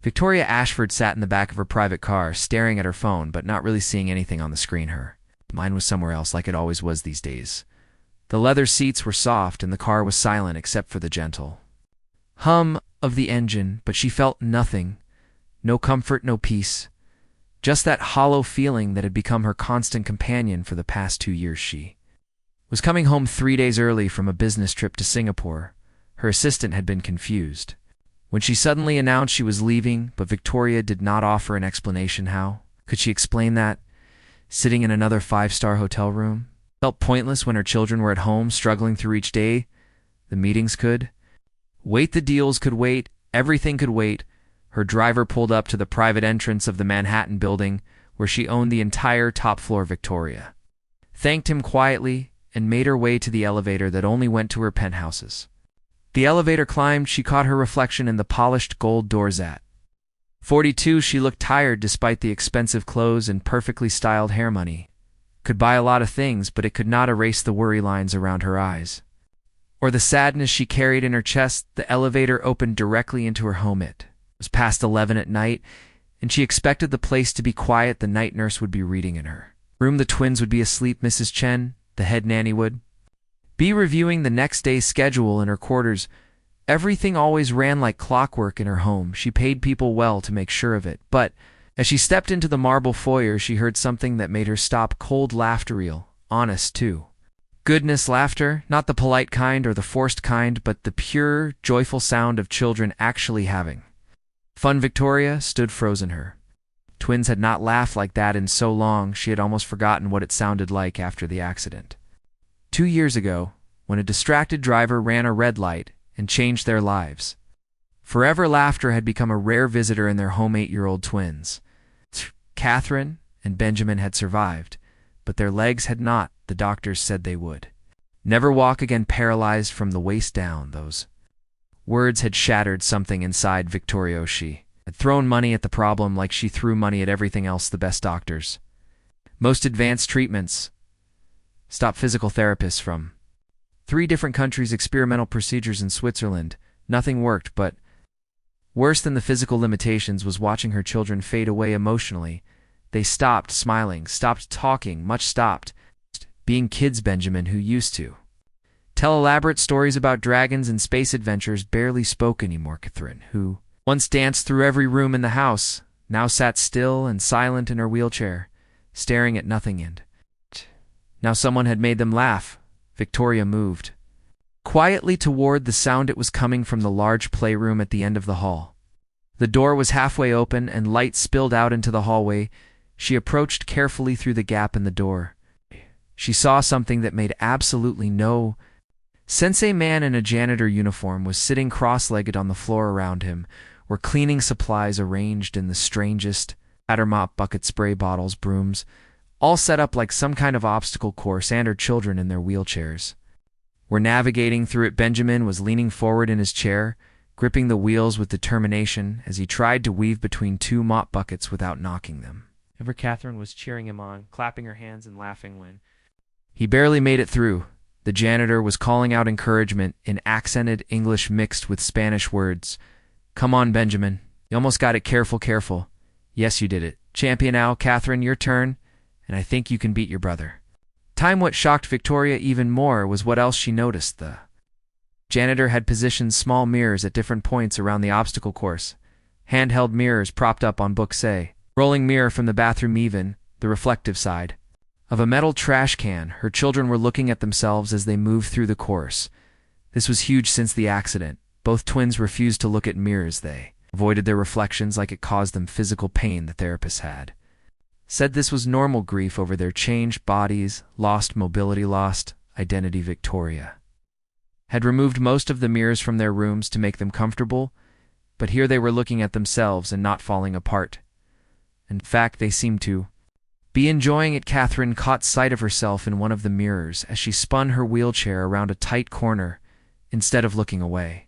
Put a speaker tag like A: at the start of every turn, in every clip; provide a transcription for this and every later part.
A: Victoria Ashford sat in the back of her private car, staring at her phone, but not really seeing anything on the screen. Her mind was somewhere else, like it always was these days. The leather seats were soft, and the car was silent except for the gentle hum of the engine, but she felt nothing. No comfort, no peace. Just that hollow feeling that had become her constant companion for the past 2 years. She was coming home 3 days early from a business trip to Singapore. Her assistant had been confused when she suddenly announced she was leaving, but Victoria did not offer an explanation. How could she explain that? Sitting in another 5-star hotel room felt pointless when her children were at home struggling through each day. The meetings could wait, the deals could wait, everything could wait. Her driver pulled up to the private entrance of the Manhattan building where she owned the entire top floor. Victoria thanked him quietly and made her way to the elevator that only went to her penthouses. The elevator climbed, she caught her reflection in the polished gold doors. At 42, she looked tired despite the expensive clothes and perfectly styled hair. Money could buy a lot of things, but it could not erase the worry lines around her eyes or the sadness she carried in her chest. The elevator opened directly into her home. It was past 11 at night, and she expected the place to be quiet. The night nurse would be reading in her room. The twins would be asleep. Mrs. Chen, the head nanny, would be reviewing the next day's schedule in her quarters. Everything always ran like clockwork in her home. She paid people well to make sure of it. But as she stepped into the marble foyer, she heard something that made her stop cold. Laughter, real, honest, too. Goodness laughter, not the polite kind or the forced kind, but the pure, joyful sound of children actually having fun. Victoria stood frozen. Her twins had not laughed like that in so long. She had almost forgotten what it sounded like after the accident 2 years ago, when a distracted driver ran a red light and changed their lives forever. Laughter had become a rare visitor in their home. 8-year-old twins, Catherine and Benjamin, had survived, but their legs had not. The doctors said they would never walk again, paralyzed from the waist down. Those words had shattered something inside Victoria. She had thrown money at the problem like she threw money at everything else. The best doctors, most advanced treatments, top physical therapists from 3 different countries, experimental procedures in Switzerland. Nothing worked, but worse than the physical limitations was watching her children fade away emotionally. They stopped smiling, stopped talking, much stopped being kids. Benjamin, who used to tell elaborate stories about dragons and space adventures, barely spoke anymore. Catherine, who once danced through every room in the house, now sat still and silent in her wheelchair, staring at nothing. And now someone had made them laugh. Victoria moved quietly toward the sound. It was coming from the large playroom at the end of the hall. The door was halfway open and light spilled out into the hallway. She approached carefully through the gap in the door. She saw something that made absolutely no sense. A man in a janitor uniform was sitting cross-legged on the floor. Around him were cleaning supplies arranged in the strangest pattern: mop, bucket, spray bottles, brooms, all set up like some kind of obstacle course. And her children in their wheelchairs were navigating through it. Benjamin was leaning forward in his chair, gripping the wheels with determination as he tried to weave between 2 mop buckets without knocking them. Ever Catherine was cheering him on, clapping her hands and laughing when he barely made it through. The janitor was calling out encouragement in accented English mixed with Spanish words. "Come on, Benjamin. You almost got it. Careful, careful. Yes, you did it. Champion now. Catherine, your turn. And I think you can beat your brother." Time. What shocked Victoria even more was what else she noticed. The janitor had positioned small mirrors at different points around the obstacle course. Handheld mirrors propped up on books. A rolling mirror from the bathroom, even the reflective side of a metal trash can. Her children were looking at themselves as they moved through the course. This was huge since the accident. Both twins refused to look at mirrors. They avoided their reflections like it caused them physical pain. The therapist had said this was normal grief over their changed bodies, lost mobility, lost identity. Victoria had removed most of the mirrors from their rooms to make them comfortable, but here they were looking at themselves and not falling apart. In fact, they seemed to be enjoying it. Catherine caught sight of herself in one of the mirrors as she spun her wheelchair around a tight corner instead of looking away.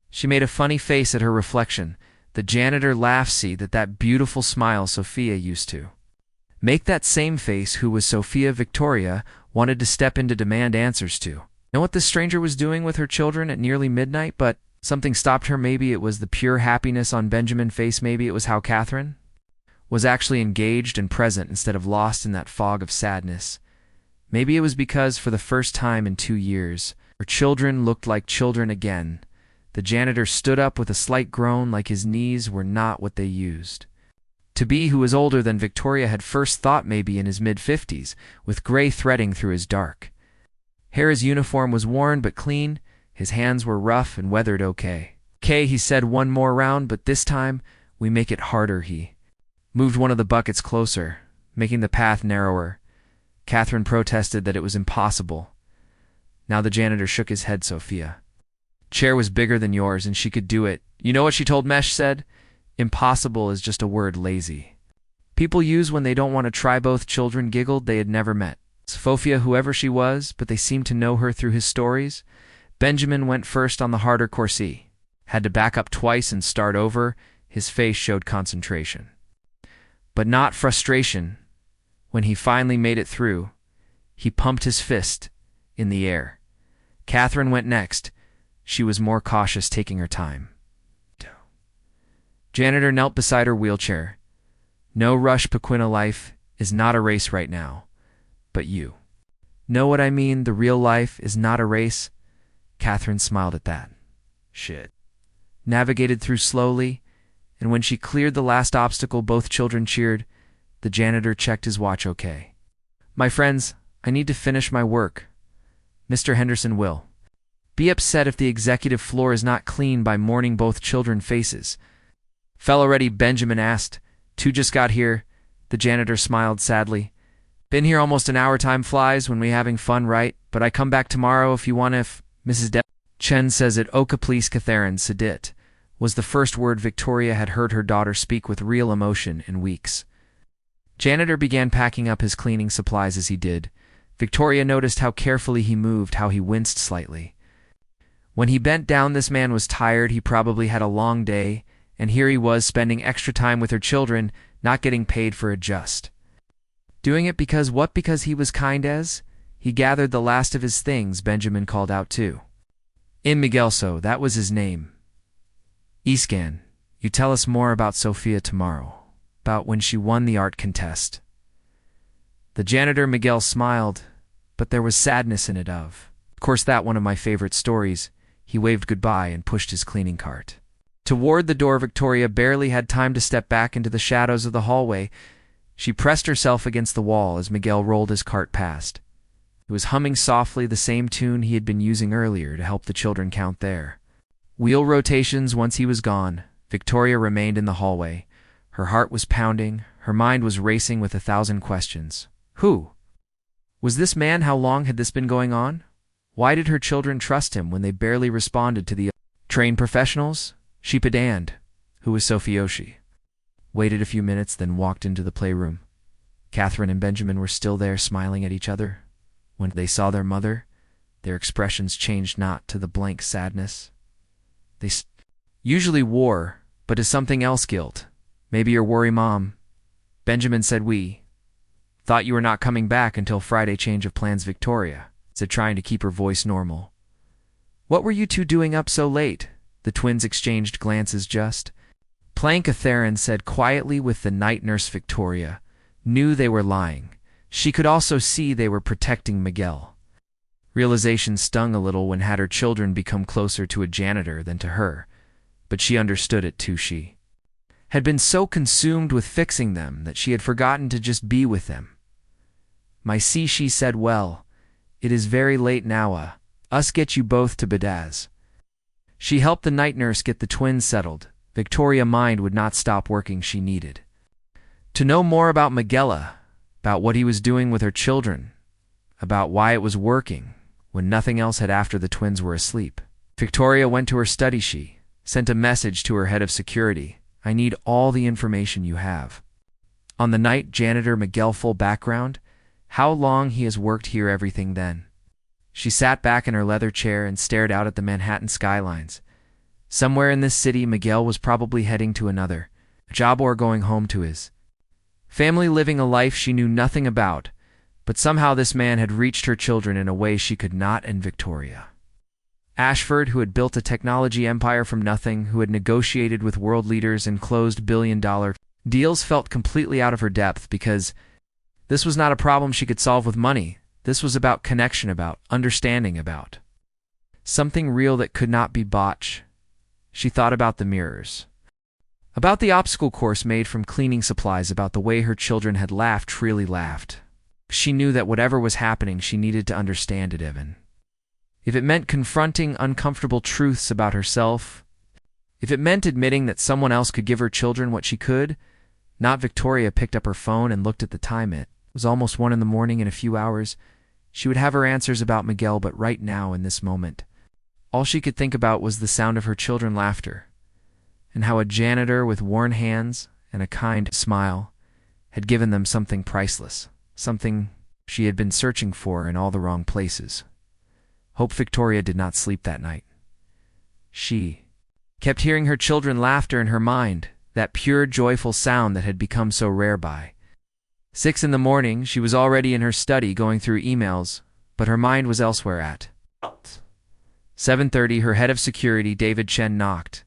A: She made a funny face at her reflection. The janitor laughed. See that beautiful smile Sophia used to make, that same face who was Sophia. Victoria wanted to step in to demand answers to know what the stranger was doing with her children at nearly midnight, but Something stopped her. Maybe it was the pure happiness on Benjamin's face. Maybe it was how Catherine was actually engaged and present instead of lost in that fog of sadness. Maybe it was because, for the first time in 2 years, her children looked like children again. The janitor stood up with a slight groan, like his knees were not what they used to be. Who was older than Victoria had first thought, maybe in his mid-50s, with gray threading through his dark hair. His uniform was worn but clean. His hands were rough and weathered. Okay, he said, one more round, but this time we make it harder. He moved one of the buckets closer, making the path narrower. Catherine protested that it was impossible. Now the janitor shook his head. Sophia chair was bigger than yours and she could do it. You know what she told Mesh said? Impossible is just a word lazy people use when they don't want to try. Both children giggled. They had never met Sophia, whoever she was, but they seemed to know her through his stories. Benjamin went first on the harder course. He had to back up twice and start over. His face showed concentration, but not frustration. When he finally made it through, he pumped his fist in the air. Catherine went next. She was more cautious, taking her time. Janitor knelt beside her wheelchair. No rush, Pequina. Life is not a race right now. But you know what I mean. The real life is not a race. Catherine smiled at that. Shit. Navigated through slowly, and when she cleared the last obstacle, both children cheered. The janitor checked his watch. Okay, my friends, I need to finish my work. Mr. Henderson will be upset if the executive floor is not clean by morning. Both children faces fell already. Benjamin asked. 2 just got here. The janitor smiled sadly. Been here almost an hour. Time flies when we having fun, right? But I come back tomorrow if you want. If Mrs. Chen says it. Oka, please. Catherine Sedit was the first word Victoria had heard her daughter speak with real emotion in weeks. Janitor began packing up his cleaning supplies. As he did, Victoria noticed how carefully he moved, how he winced slightly when he bent down. This man was tired. He probably had a long day, and here he was spending extra time with her children, not getting paid for it, just doing it because what? Because he was kind. As he gathered the last of his things, Benjamin called out to Miguel. So that was his name. Escan, you tell us more about Sophia tomorrow, about when she won the art contest. The janitor Miguel smiled, but there was sadness in it. Of course, that one of my favorite stories. He waved goodbye and pushed his cleaning cart toward the door. Victoria barely had time to step back into the shadows of the hallway. She pressed herself against the wall as Miguel rolled his cart past. It was humming softly, the same tune he had been using earlier to help the children count their wheel rotations. Once he was gone, Victoria remained in the hallway. Her heart was pounding, her mind was racing with 1,000 questions. Who was this man? How long had this been going on? Why did her children trust him when they barely responded to the trained professionals? She pedant, who was Sophioshi, waited a few minutes, then walked into the playroom. Catherine and Benjamin were still there, smiling at each other. When they saw their mother, their expressions changed, not to the blank sadness they usually wore, but to something else. Guilt. Maybe you're worried, Mom. Benjamin said. We thought you were not coming back until Friday. Change of plans, Victoria said, trying to keep her voice normal. What were you two doing up so late? The twins exchanged glances. Just playing, Catherine said quietly. With the night nurse, Victoria knew they were lying. She could also see they were protecting Miguel. Realization stung a little. When had her children become closer to a janitor than to her? But she understood it too. She had been so consumed with fixing them that she had forgotten to just be with them. My see, she said, well, it is very late now. Us get you both to bed. She helped the night nurse get the twins settled. Victoria's mind would not stop working. She needed to know more about Miguel, about what he was doing with her children, about why it was working when nothing else had after the twins were asleep. Victoria went to her study. She sent a message to her head of security. I need all the information you have on the night janitor Miguel. Full background, how long he has worked here, everything. Then she sat back in her leather chair and stared out at the Manhattan skylines. Somewhere in this city, Miguel was probably heading to another job or going home to his family, living a life she knew nothing about. But somehow this man had reached her children in a way she could not, and Victoria Ashford, who had built a technology empire from nothing, who had negotiated with world leaders and closed billion-dollar deals, felt completely out of her depth because this was not a problem she could solve with money. This was about connection, about understanding, about something real that could not be bought. She thought about the mirrors, about the obstacle course made from cleaning supplies, about the way her children had laughed, freely laughed. She knew that whatever was happening, she needed to understand it, even if it meant confronting uncomfortable truths about herself, if it meant admitting that someone else could give her children what she could. Not. Victoria picked up her phone and looked at the time. It was almost 1 a.m. In a few hours, she would have her answers about Miguel, but right now, in this moment, all she could think about was the sound of her children's laughter, and how a janitor with worn hands and a kind smile had given them something priceless, something she had been searching for in all the wrong places. Hope Victoria did not sleep that night. She kept hearing her children's laughter in her mind, that pure, joyful sound that had become so rare. By 6 a.m, she was already in her study going through emails, but her mind was elsewhere. At 7:30, her head of security, David Chen, knocked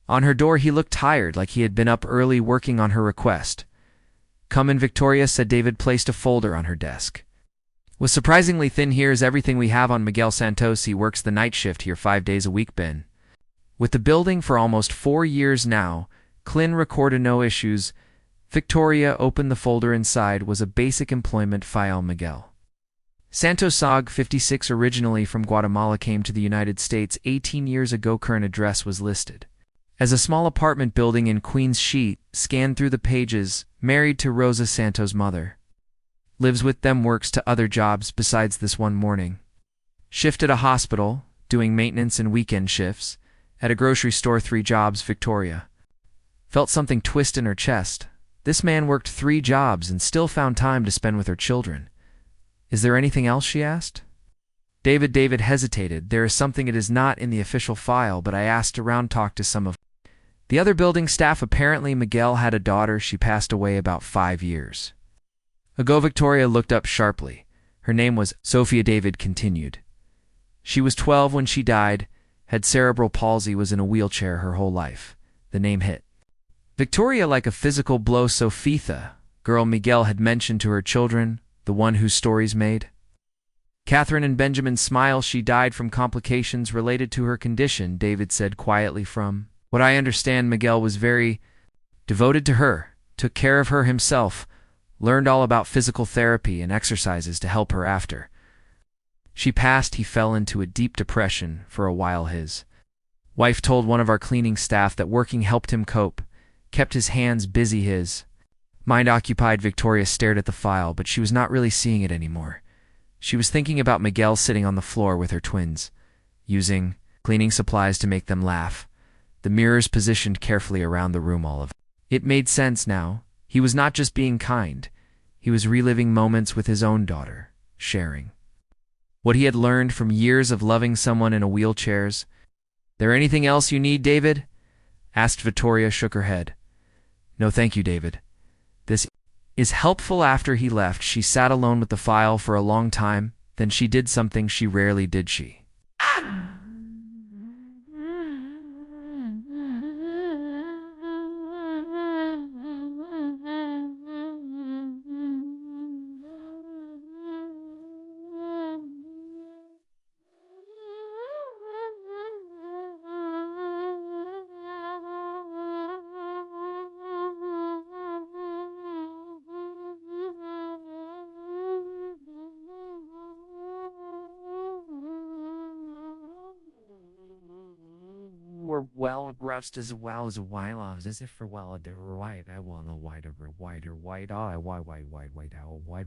A: on her door. He looked tired, like he had been up early working on her request. "Come in," Victoria said. David placed a folder on her desk. "Was surprisingly thin. Here's everything we have on Miguel Santos. He works the night shift here 5 days a week. Been with the building for almost 4 years now. Clin recorded no issues." Victoria opened the folder. Inside was a basic employment file. Miguel Santos, 56, originally from Guatemala, came to the United States 18 years ago. Current address was listed as a small apartment building in Queens. Sheet scanned through the pages. Married to Rosa Santos' mother. Lives with them. Works to other jobs besides this one morning shift at a hospital, doing maintenance and weekend shifts. At a grocery store, 3 jobs. Victoria felt something twist in her chest. This man worked 3 jobs and still found time to spend with her children. "Is there anything else?" she asked. David hesitated. "There is something. It is not in the official file, but I asked around, talked to some of the other building staff. Apparently Miguel had a daughter. She passed away about 5 years ago." Victoria looked up sharply. Her name was Sophia. David continued. "She was 12 when she died, had cerebral palsy, was in a wheelchair her whole life." The name hit Victoria like a physical blow. Sophia, girl Miguel had mentioned to her children, the one whose stories made Catherine and Benjamin smile. "She died from complications related to her condition," David said quietly. "From what I understand, Miguel was very devoted to her, took care of her himself, learned all about physical therapy and exercises to help her. After she passed, he fell into a deep depression for a while. His wife told one of our cleaning staff that working helped him cope, kept his hands busy, his mind occupied." Victoria stared at the file, but she was not really seeing it anymore. She was thinking about Miguel sitting on the floor with her twins, using cleaning supplies to make them laugh, the mirrors positioned carefully around the room. All of it made sense now. He was not just being kind. He was reliving moments with his own daughter, sharing what he had learned from years of loving someone in a wheelchairs. "There anything else you need, David?" asked Victoria. Shook her head. "No, thank you, David. This is helpful." After he left, she sat alone with the file for a long time. Then she did something she rarely did. She were well rust as well as a while as if for well a white. I want a wider white I white out white I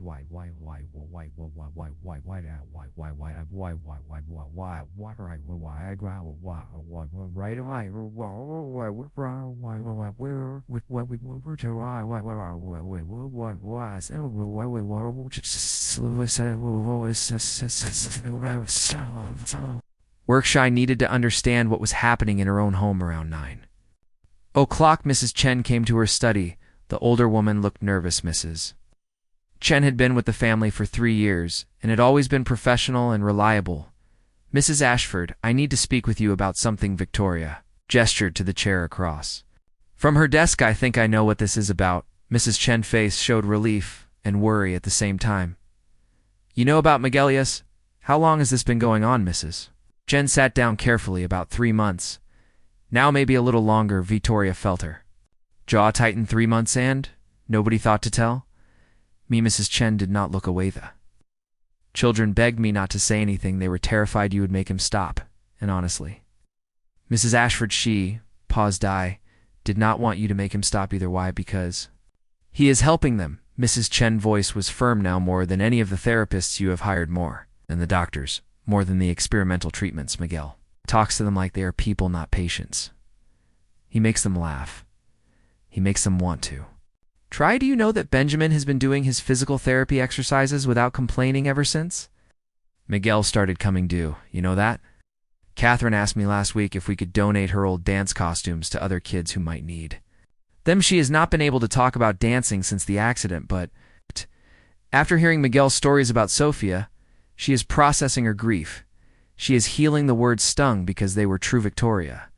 A: growl right away with what we were to what was Workshy needed to understand what was happening in her own home. Around 9:00, Mrs. Chen came to her study. The older woman looked nervous. Mrs. Chen had been with the family for 3 years and had always been professional and reliable. Mrs. Ashford, I need to speak with you about something. Victoria gestured to the chair across from her desk. I think I know what this is about. Mrs. Chen's face showed relief and worry at the same time. You know about Miguel, yes? How long has this been going on, Mrs. Chen sat down carefully. About 3 months. Now maybe a little longer. Victoria felt her jaw tighten. 3 months and nobody thought to tell me. Mrs. Chen did not look away. The children begged me not to say anything. They were terrified you would make him stop. And honestly, Mrs. Ashford, she paused. I did not want you to make him stop either. Why? Because he is helping them. Mrs. Chen's voice was firm now. More than any of the therapists you have hired, more than the doctors, more than the experimental treatments. Miguel talks to them like they are people, not patients. He makes them laugh. He makes them want to try. Do you know that Benjamin has been doing his physical therapy exercises without complaining ever since Miguel started coming due? You know that? Catherine asked me last week if we could donate her old dance costumes to other kids who might need them. She has not been able to talk about dancing since the accident, but after hearing Miguel's stories about Sophia, she is processing her grief. She is healing. The words stung because they were true. Victoria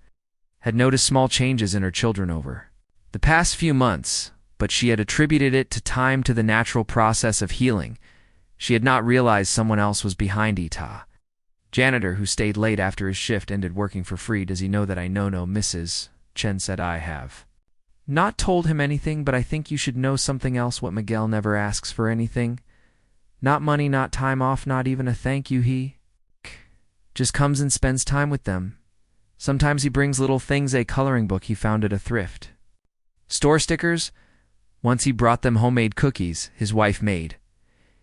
A: had noticed small changes in her children over the past few months, but she had attributed it to time, to the natural process of healing. She had not realized someone else was behind it. Janitor, who stayed late after his shift ended working for free. Does he know that I know? No, Mrs. Chen said. I have not told him anything, but I think you should know something else. What? Miguel never asks for anything. Not money, not time off, not even a thank you. He just comes and spends time with them. Sometimes he brings little things, a coloring book he found at a thrift store, stickers. Once he brought them homemade cookies his wife made.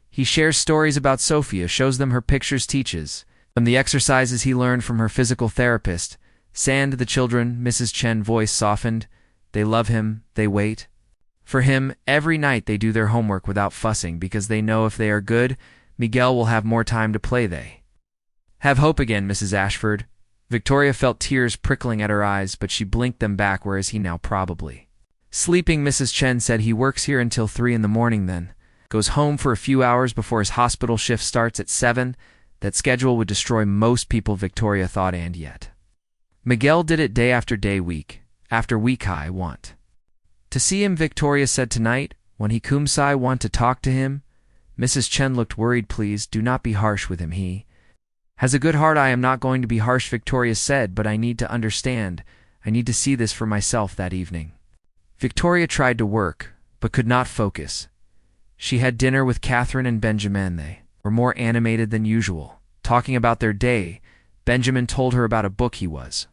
A: He shares stories about Sophia, shows them her pictures, teaches them the exercises he learned from her physical therapist. Sand the children. Mrs. Chen's voice softened. They love him. They wait for him. Every night they do their homework without fussing because they know if they are good, Miguel will have more time to play. They have hope again. Mrs. Ashford. Victoria felt tears prickling at her eyes, but she blinked them back. Where is he now? Probably sleeping. Mrs. Chen said he works here until 3 in the morning, then goes home for a few hours before his hospital shift starts at 7. That schedule would destroy most people, Victoria thought, and yet Miguel did it day after day, week after week. I want to see him, Victoria said tonight. When he comes, I want to talk to him. Mrs. Chen looked worried. Please do not be harsh with him. He has a good heart. I am not going to be harsh, Victoria said, but I need to understand. I need to see this for myself. That evening, Victoria tried to work, but could not focus. She had dinner with Catherine and Benjamin. They were more animated than usual, talking about their day. Benjamin told her about a book he was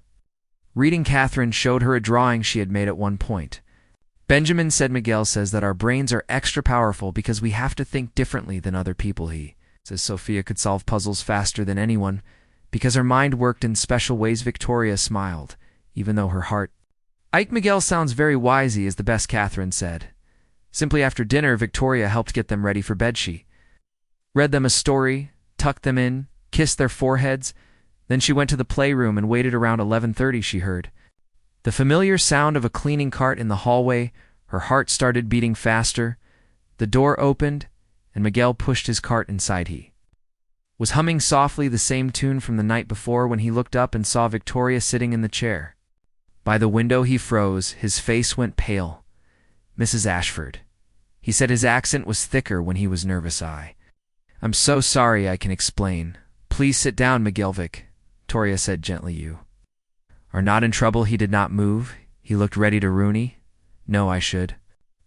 A: reading. Catherine showed her a drawing she had made at one point. Benjamin said, Miguel says that our brains are extra powerful because we have to think differently than other people. He says Sophia could solve puzzles faster than anyone because her mind worked in special ways. Victoria smiled, even though her heart ached. Miguel sounds very wise. He is the best, Catherine said. Simply after dinner, Victoria helped get them ready for bed. She read them a story, tucked them in, kissed their foreheads. Then she went to the playroom and waited. Around 11:30 she heard the familiar sound of a cleaning cart in the hallway. Her heart started beating faster. The door opened, and Miguel pushed his cart inside. He was humming softly the same tune from the night before. When he looked up and saw Victoria sitting in the chair by the window, he froze. His face went pale. Mrs. Ashford, he said. His accent was thicker when he was nervous. I'm so sorry. I can explain. Please sit down, Miguel. Victoria said gently. You are not in trouble. He did not move. He looked ready to Rooney. No, I should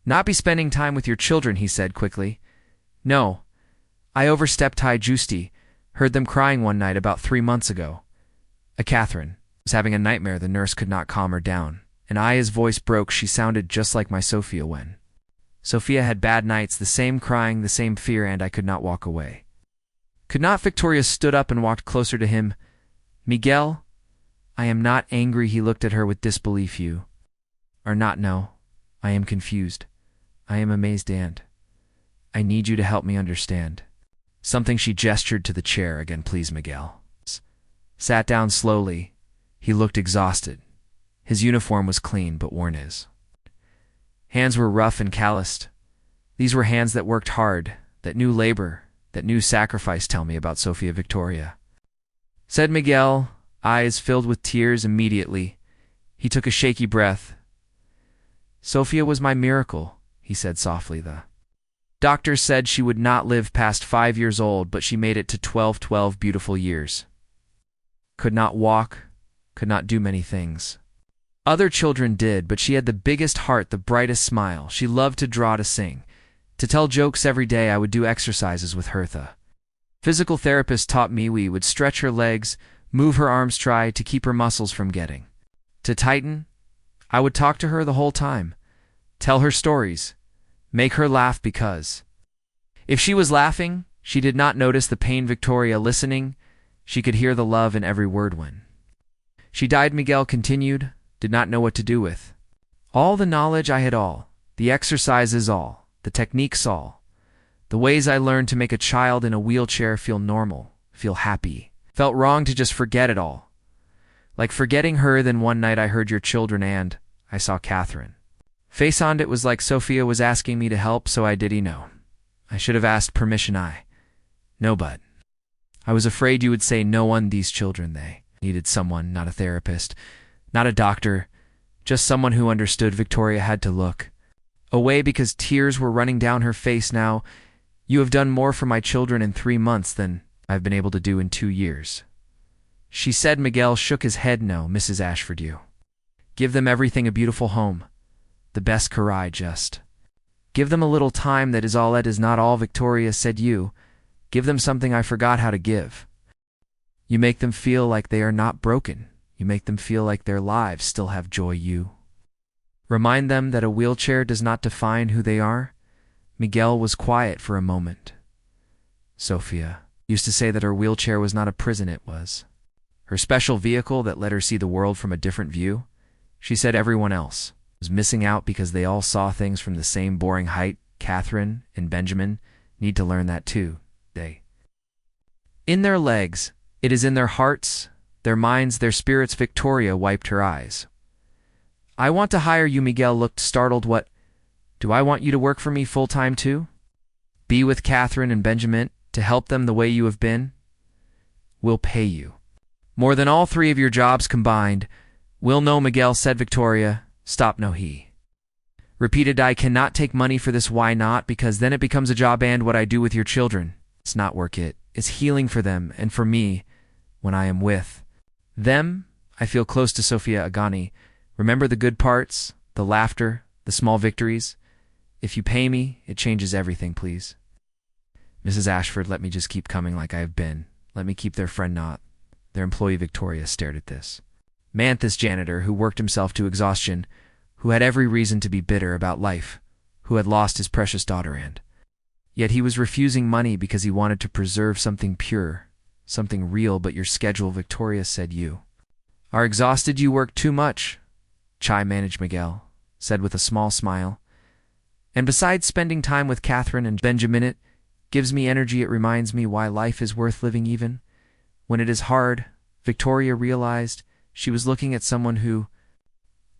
A: not be spending time with your children, he said quickly. No, I overstepped. I Justy heard them crying one night about 3 months ago. Catherine was having a nightmare. The nurse could not calm her down. And his voice broke. She sounded just like my Sophia when Sophia had bad nights, the same crying, the same fear, and I could not walk away. Could not. Victoria stood up and walked closer to him. Miguel, I am not angry. He looked at her with disbelief. You are not? No, I am confused. I am amazed, and I need you to help me understand something. She gestured to the chair again. Please. Miguel sat down slowly. He looked exhausted. His uniform was clean but worn. His hands were rough and calloused. These were hands that worked hard, that knew labor, that knew sacrifice. Tell me about Sophia. Victoria said Miguel, eyes filled with tears immediately. He took a shaky breath. Sophia was my miracle, he said softly. The doctor said she would not live past 5 years old, but she made it to 12 beautiful years. Could not walk, could not do many things. Other children did, but she had the biggest heart, the brightest smile. She loved to draw, to sing, to tell jokes every day. I would do exercises with her. The physical therapist taught me we would stretch her legs, move her arms, try to keep her muscles from getting to tighten. I would talk to her the whole time, tell her stories, make her laugh, because if she was laughing, she did not notice the pain. Victoria, listening, she could hear the love in every word. When she died, Miguel continued, did not know what to do with all the knowledge I had, all the exercises, all the techniques, all the ways I learned to make a child in a wheelchair feel normal, feel happy. Felt wrong to just forget it all. Like forgetting her. Then one night I heard your children and I saw Catherine. Face on it was like Sophia was asking me to help, so I did. No. I should have asked permission. No, but I was afraid you would say no one. These children, they needed someone, not a therapist, not a doctor, just someone who understood. Victoria had to look away because tears were running down her face. Now, you have done more for my children in 3 months than I've been able to do in 2 years, she said. Miguel shook his head. No, Mrs. Ashford, you give them everything, a beautiful home, the best career, just give them a little time. That is all. It is not all, Victoria said. You give them something I forgot how to give. You make them feel like they are not broken. You make them feel like their lives still have joy. You remind them that a wheelchair does not define who they are. Miguel was quiet for a moment. Sophia used to say that her wheelchair was not a prison, it was her special vehicle that let her see the world from a different view. She said everyone else was missing out because they all saw things from the same boring height. Catherine and Benjamin need to learn that too. They in their legs, it is in their hearts, their minds, their spirits. Victoria wiped her eyes. I want to hire you. Miguel looked startled. What? Do I want you to work for me full-time too? Be with Catherine and Benjamin to help them the way you have been? We'll pay you more than all 3 of your jobs combined. We'll know, Miguel said. Victoria, stop. No, he repeated. I cannot take money for this. Why not? Because then it becomes a job, and what I do with your children, it's not work. It is healing for them and for me. When I am with them, I feel close to Sophia Agani. Remember the good parts, the laughter, the small victories. If you pay me, it changes everything, please. Mrs. Ashford, let me just keep coming like I have been. Let me keep their friend, not their employee. Victoria stared at this man, this janitor who worked himself to exhaustion, who had every reason to be bitter about life, who had lost his precious daughter, and yet he was refusing money because he wanted to preserve something pure, something real. But your schedule, Victoria said, you are exhausted. You work too much. Chai managed, Miguel said with a small smile. And besides spending time with Catherine and Benjamin, it gives me energy. It reminds me why life is worth living even when it is hard. Victoria realized she was looking at someone who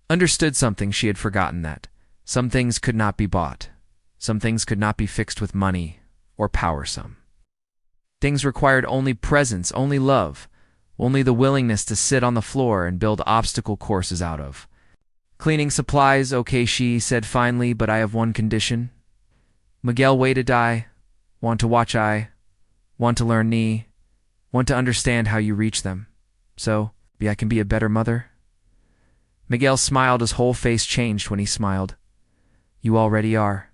A: understood something she had forgotten, that some things could not be bought. Some things could not be fixed with money or power. Some things required only presence, only love, only the willingness to sit on the floor and build obstacle courses out of cleaning supplies. Okay, she said finally, but I have one condition. Miguel waited. I want to watch. I want to learn. Ni want to understand how you reach them. So, I can be a better mother. Miguel smiled. His whole face changed when he smiled. You already are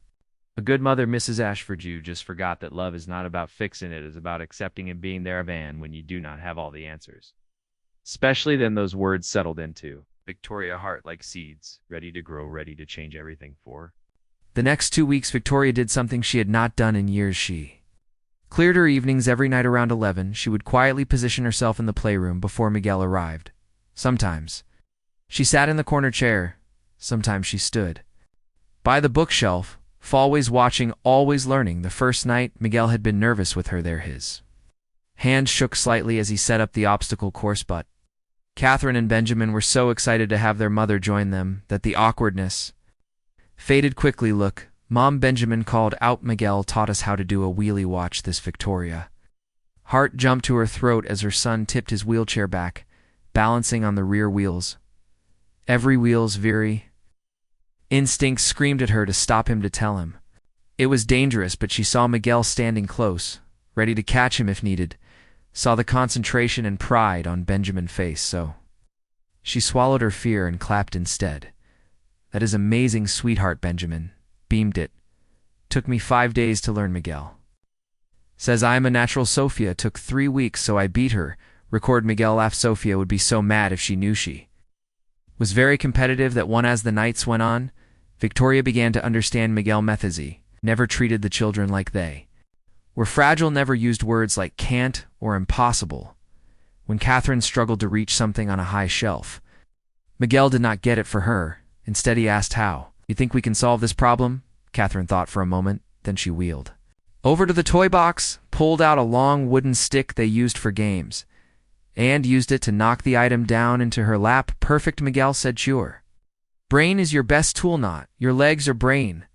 A: a good mother, Mrs. Ashford. You just forgot that love is not about fixing it. It's about accepting and being there when you do not have all the answers. Especially then those words settled into Victoria heart like seeds, ready to grow, ready to change everything for. The next 2 weeks, Victoria did something she had not done in years. She cleared her evenings every night around 11. She would quietly position herself in the playroom before Miguel arrived. Sometimes she sat in the corner chair. Sometimes she stood by the bookshelf, always watching, always learning. The first night, Miguel had been nervous with her there. His hand shook slightly as he set up the obstacle course, but Catherine and Benjamin were so excited to have their mother join them that the awkwardness faded quickly. Look, Mom, Benjamin called out. Miguel taught us how to do a wheelie. Watch this. Victoria Heart jumped to her throat as her son tipped his wheelchair back, balancing on the rear wheels. Every wheel's veery. Instinct screamed at her to stop him to tell him. It was dangerous, but she saw Miguel standing close, ready to catch him if needed, saw the concentration and pride on Benjamin's face, so she swallowed her fear and clapped instead. That is amazing, sweetheart, Benjamin, beamed it. Took me 5 days to learn Miguel. Says I am a natural. Sofia took 3 weeks, so I beat her. Record Miguel laughed. Sofia would be so mad if she knew she was very competitive that one as the nights went on, Victoria began to understand Miguel methods. Never treated the children like they were fragile, never used words like can't or impossible. When Catherine struggled to reach something on a high shelf, Miguel did not get it for her. Instead he asked how. You think we can solve this problem? Catherine thought for a moment, then she wheeled over to the toy box, pulled out a long wooden stick they used for games, and used it to knock the item down into her lap. Perfect, Miguel said. Sure. Brain is your best tool, not your legs or brain.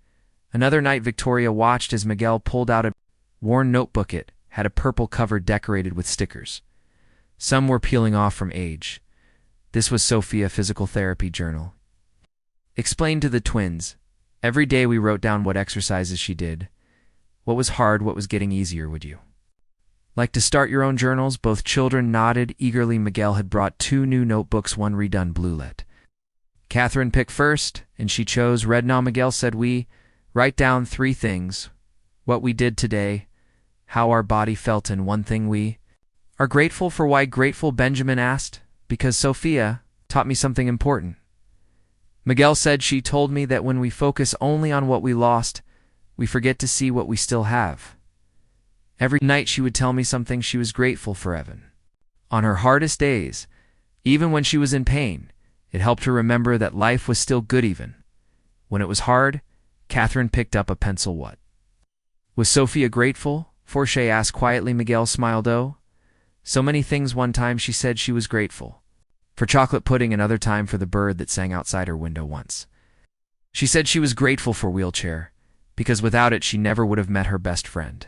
A: Another night Victoria watched as Miguel pulled out a worn notebook. It had a purple cover decorated with stickers. Some were peeling off from age. This was Sofia's physical therapy journal. Explained to the twins. Every day we wrote down what exercises she did. What was hard, what was getting easier. Would you like to start your own journals? Both children nodded eagerly. Miguel had brought 2 new notebooks, one redone bluelet. Catherine picked first, and she chose red. Now Miguel said we write down 3 things. What we did today, how our body felt, and one thing we are grateful for. Why grateful? Benjamin asked. Because Sofia taught me something important. Miguel said she told me that when we focus only on what we lost, we forget to see what we still have. Every night she would tell me something she was grateful for. Evan. On her hardest days, even when she was in pain, it helped her remember that life was still good even when it was hard. Catherine picked up a pencil. What was Sofia grateful for? She asked quietly. Miguel smiled. Oh, so many things. One time she said she was grateful for chocolate pudding, another time for the bird that sang outside her window. Once she said she was grateful for wheelchair, because without it she never would have met her best friend,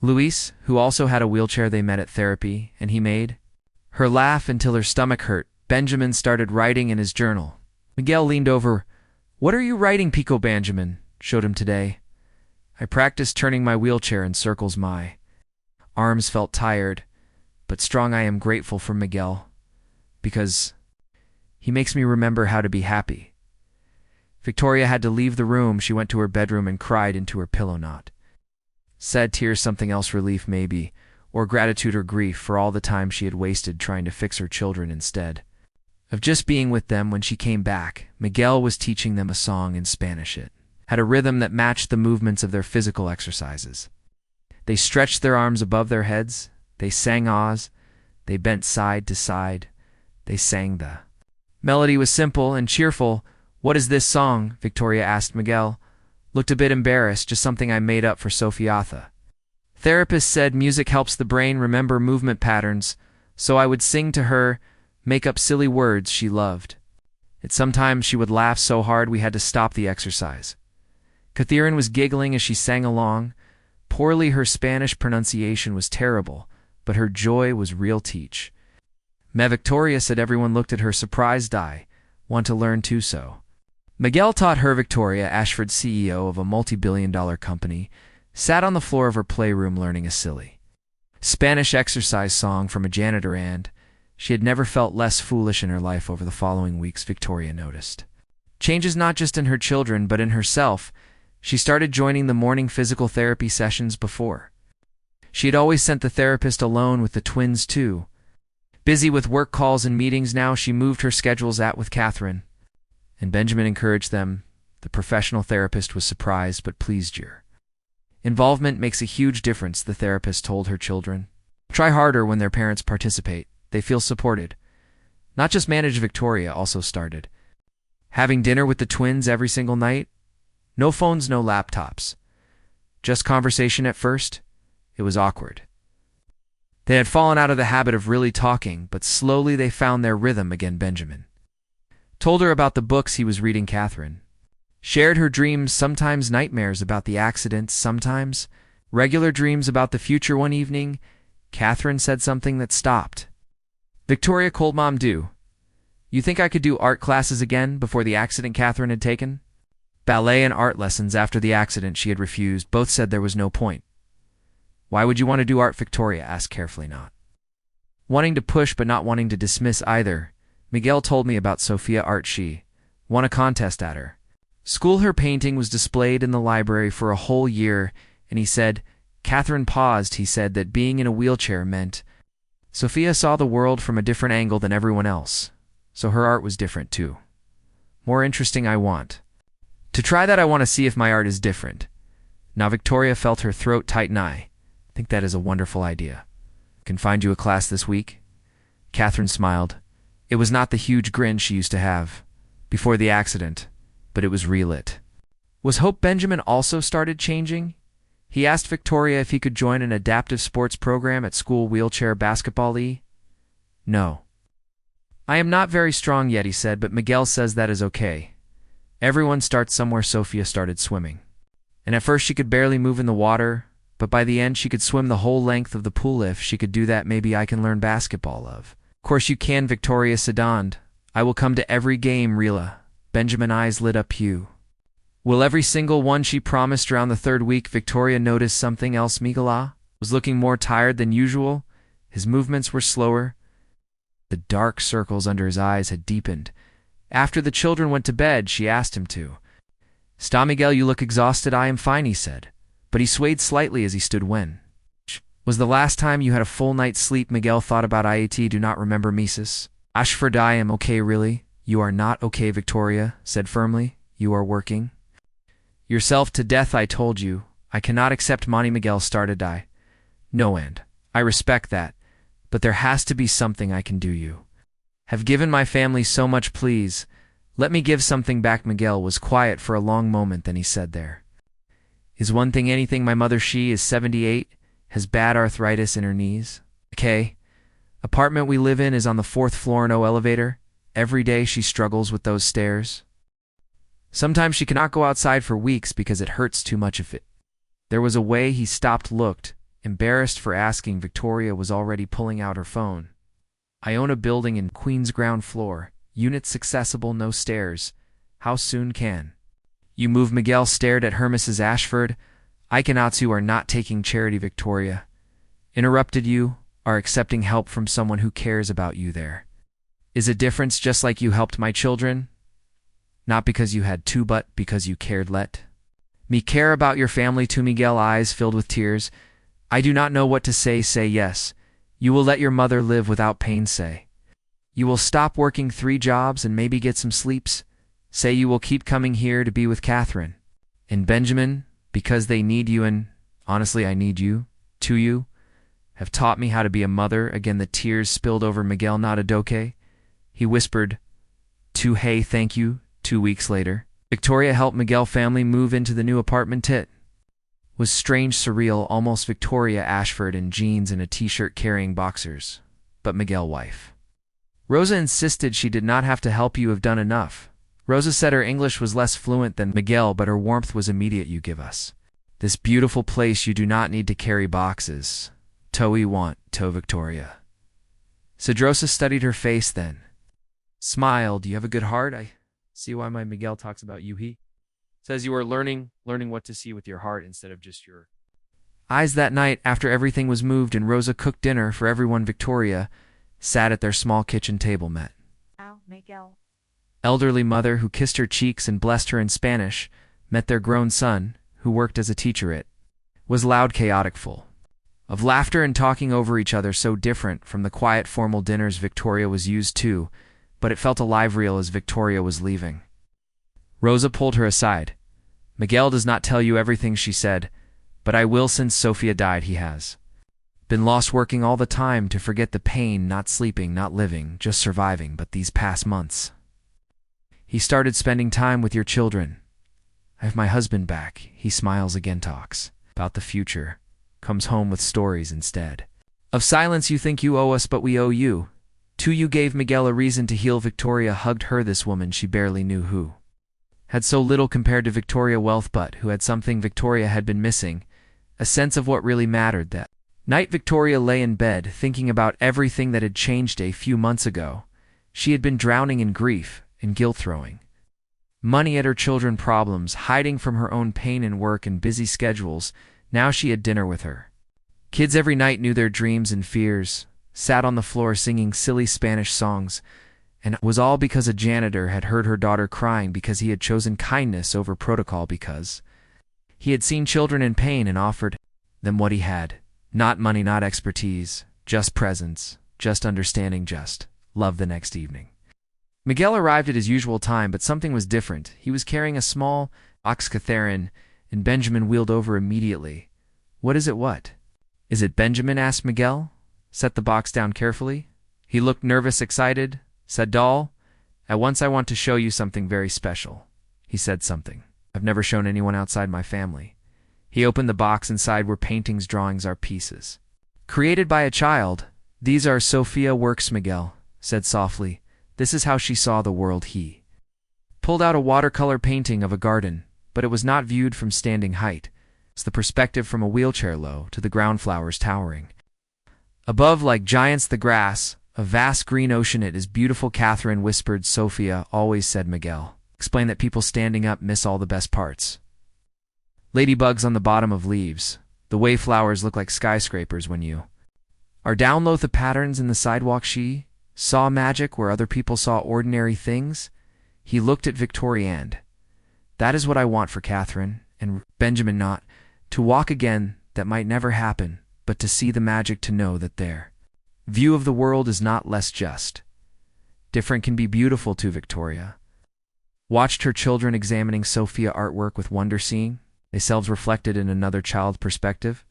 A: Luis, who also had a wheelchair. They met at therapy, and he made her laugh until her stomach hurt. Benjamin started writing in his journal. Miguel leaned over. What are you writing? Pico. Benjamin showed him today. I practiced turning my wheelchair in circles. My arms felt tired, but strong. I am grateful for Miguel, because he makes me remember how to be happy. Victoria had to leave the room. She went to her bedroom and cried into her pillow. Not sad tears, something else, relief maybe, or gratitude or grief for all the time she had wasted trying to fix her children instead of just being with them. When she came back, Miguel was teaching them a song in Spanish. It had a rhythm that matched the movements of their physical exercises. They stretched their arms above their heads. They sang Oz. They bent side to side. They sang. The melody was simple and cheerful. What is this song? Victoria asked. Miguel looked a bit embarrassed. Just something I made up for Sofia. Therapist said music helps the brain remember movement patterns, so I would sing to her, make up silly words she loved. It sometimes she would laugh so hard we had to stop the exercise. Catherine was giggling as she sang along. Poorly, her Spanish pronunciation was terrible, but her joy was real. Teach me. Victoria said. Everyone looked at her surprised. I want to learn too. So Miguel taught her. Victoria, Ashford, CEO of a multi-billion-dollar company, sat on the floor of her playroom learning a silly Spanish exercise song from a janitor, and she had never felt less foolish in her life. Over the following weeks, Victoria noticed changes not just in her children but in herself. She started joining the morning physical therapy sessions. Before, she had always sent the therapist alone with the twins too busy with work calls and meetings. Now she moved her schedules at with Catherine, and Benjamin encouraged them. The professional therapist was surprised but pleased. Your involvement makes a huge difference, the therapist told her children. Try harder when their parents participate. They feel supported. Not just manage. Victoria also started having dinner with the twins every single night. No phones, no laptops. Just conversation. At first, it was awkward. They had fallen out of the habit of really talking, but slowly they found their rhythm again. Benjamin told her about the books he was reading. Catherine shared her dreams, sometimes nightmares about the accidents, sometimes regular dreams about the future. One evening, Catherine said something that stopped. Victoria called Mom do. You think I could do art classes again before the accident Catherine had taken? Ballet and art lessons after the accident she had refused. Both said there was no point. Why would you want to do art? Victoria asked carefully, not wanting to push but not wanting to dismiss either. Miguel told me about Sophia Art. She won a contest at her school. Her painting was displayed in the library for a whole year, and he said, Catherine paused. He said that being in a wheelchair meant Sophia saw the world from a different angle than everyone else, so her art was different too. More interesting. I want to try that. I want to see if my art is different. Now Victoria felt her throat tighten. I think that is a wonderful idea. Can find you a class this week? Catherine smiled. It was not the huge grin she used to have before the accident, but it was relit. Was Hope Benjamin also started changing? He asked Victoria if he could join an adaptive sports program at school. Wheelchair basketball. No. I am not very strong yet, he said, but Miguel says that is okay. Everyone starts somewhere. Sophia started swimming, and at first she could barely move in the water, but by the end she could swim the whole length of the pool. If she could do that, maybe I can learn basketball. Of course you can, Victoria said. I will come to every game. Rila. Benjamin eyes lit up. You will every single one, she promised. Around the third week, Victoria noticed something else. Miguel was looking more tired than usual. His movements were slower. The dark circles under his eyes had deepened. After the children went to bed, she asked him to stop. Miguel, you look exhausted. I am fine, he said, but he swayed slightly as he stood. When was the last time you had a full night's sleep? Miguel thought about it. Do not remember, Mrs. Ashford. I am okay. Really? You are not okay, Victoria said firmly. You are working yourself to death. I told you. I cannot accept money. Miguel started. I know, and I respect that, but there has to be something I can do. You have given my family so much. Please, let me give something back. Miguel was quiet for a long moment. Then he said, there is one thing. Anything. My mother, she is 78, has bad arthritis in her knees. Okay. Apartment we live in is on the 4th floor. No elevator. Every day she struggles with those stairs. Sometimes she cannot go outside for weeks because it hurts too much. If it there was a way. He stopped, looked embarrassed for asking. Victoria was already pulling out her phone. I own a building in Queens, ground floor. Units accessible, no stairs. How soon can you move? Miguel stared at her. Mrs. Ashford, I cannot. You are not taking charity. Victoria interrupted. You are accepting help from someone who cares about you. There is a difference, just like you helped my children. Not because you had to, but because you cared. Let me care about your family too. Miguel eyes filled with tears. I do not know what to say. Say yes. You will let your mother live without pain. Say you will stop working 3 jobs and maybe get some sleeps. Say you will keep coming here to be with Catherine and Benjamin because they need you, and honestly I need you too. You have taught me how to be a mother. Again the tears spilled over. Miguel nodded. Okay. He whispered to Hey, thank you. 2 weeks later, Victoria helped Miguel family move into the new apartment. It was strange, surreal, almost. Victoria Ashford in jeans and a t-shirt, carrying boxers. But Miguel wife Rosa insisted she did not have to help. You have done enough. Rosa said her English was less fluent than Miguel, but her warmth was immediate. You give us this beautiful place. You do not need to carry boxes. We want to. Victoria Cedrosa studied her face, then smiled. You have a good heart. I see why my Miguel talks about you. He says you are learning what to see with your heart instead of just your eyes. That night, after everything was moved and Rosa cooked dinner for everyone, Victoria sat at their small kitchen table. Met
B: Miguel,
A: elderly mother who kissed her cheeks and blessed her in Spanish, met their grown son, who worked as a teacher. It was loud, chaotic, full of laughter and talking over each other, so different from the quiet, formal dinners Victoria was used to, but it felt alive, real. As Victoria was leaving, Rosa pulled her aside. Miguel does not tell you everything, she said, but I will. Since Sophia died, he has been lost, working all the time to forget the pain, not sleeping, not living, just surviving. But these past months, he started spending time with your children. I have my husband back. He smiles again, talks about the future, comes home with stories instead of silence. You think you owe us, but we owe you. You gave Miguel a reason to heal. Victoria hugged her. This woman she barely knew, who had so little compared to Victoria wealth, but who had something Victoria had been missing, a sense of what really mattered, that Night Victoria lay in bed, thinking about everything that had changed a few months ago. She had been drowning in grief and guilt-throwing. Money at her children problems, hiding from her own pain and work and busy schedules. Now she had dinner with her kids every night, knew their dreams and fears, sat on the floor singing silly Spanish songs, and it was all because a janitor had heard her daughter crying because he had chosen kindness over protocol, because he had seen children in pain and offered them what he had. Not money, not expertise, just presence, just understanding, just love. The next evening, Miguel arrived at his usual time, but something was different. He was carrying a small box Catherine, and Benjamin wheeled over immediately. "What is it, what? Is it Benjamin?" asked Miguel. Set the box down carefully. He looked nervous, excited. Said, "Doll, at once I want to show you something very special." He said something I've never shown anyone outside my family. He opened the box. Inside were paintings, drawings, art pieces created by a child. "These are Sophia works," Miguel said softly. "This is how she saw the world." He pulled out a watercolor painting of a garden, but it was not viewed from standing height. It's the perspective from a wheelchair, low to the ground, flowers towering above like giants, the grass, a vast green ocean. "It is beautiful," Catherine whispered. "Sophia always said," Miguel explained, "that people standing up miss all the best parts. Ladybugs on the bottom of leaves. The way flowers look like skyscrapers when you are down low. The patterns in the sidewalk." She saw magic where other people saw ordinary things. He looked at Victoria, and "That is what I want for Catherine and Benjamin, not to walk again, that might never happen, but to see the magic, to know that their view of the world is not less just. Different can be beautiful too." Victoria watched her children examining Sophia artwork with wonder, seeing themselves reflected in another child's perspective,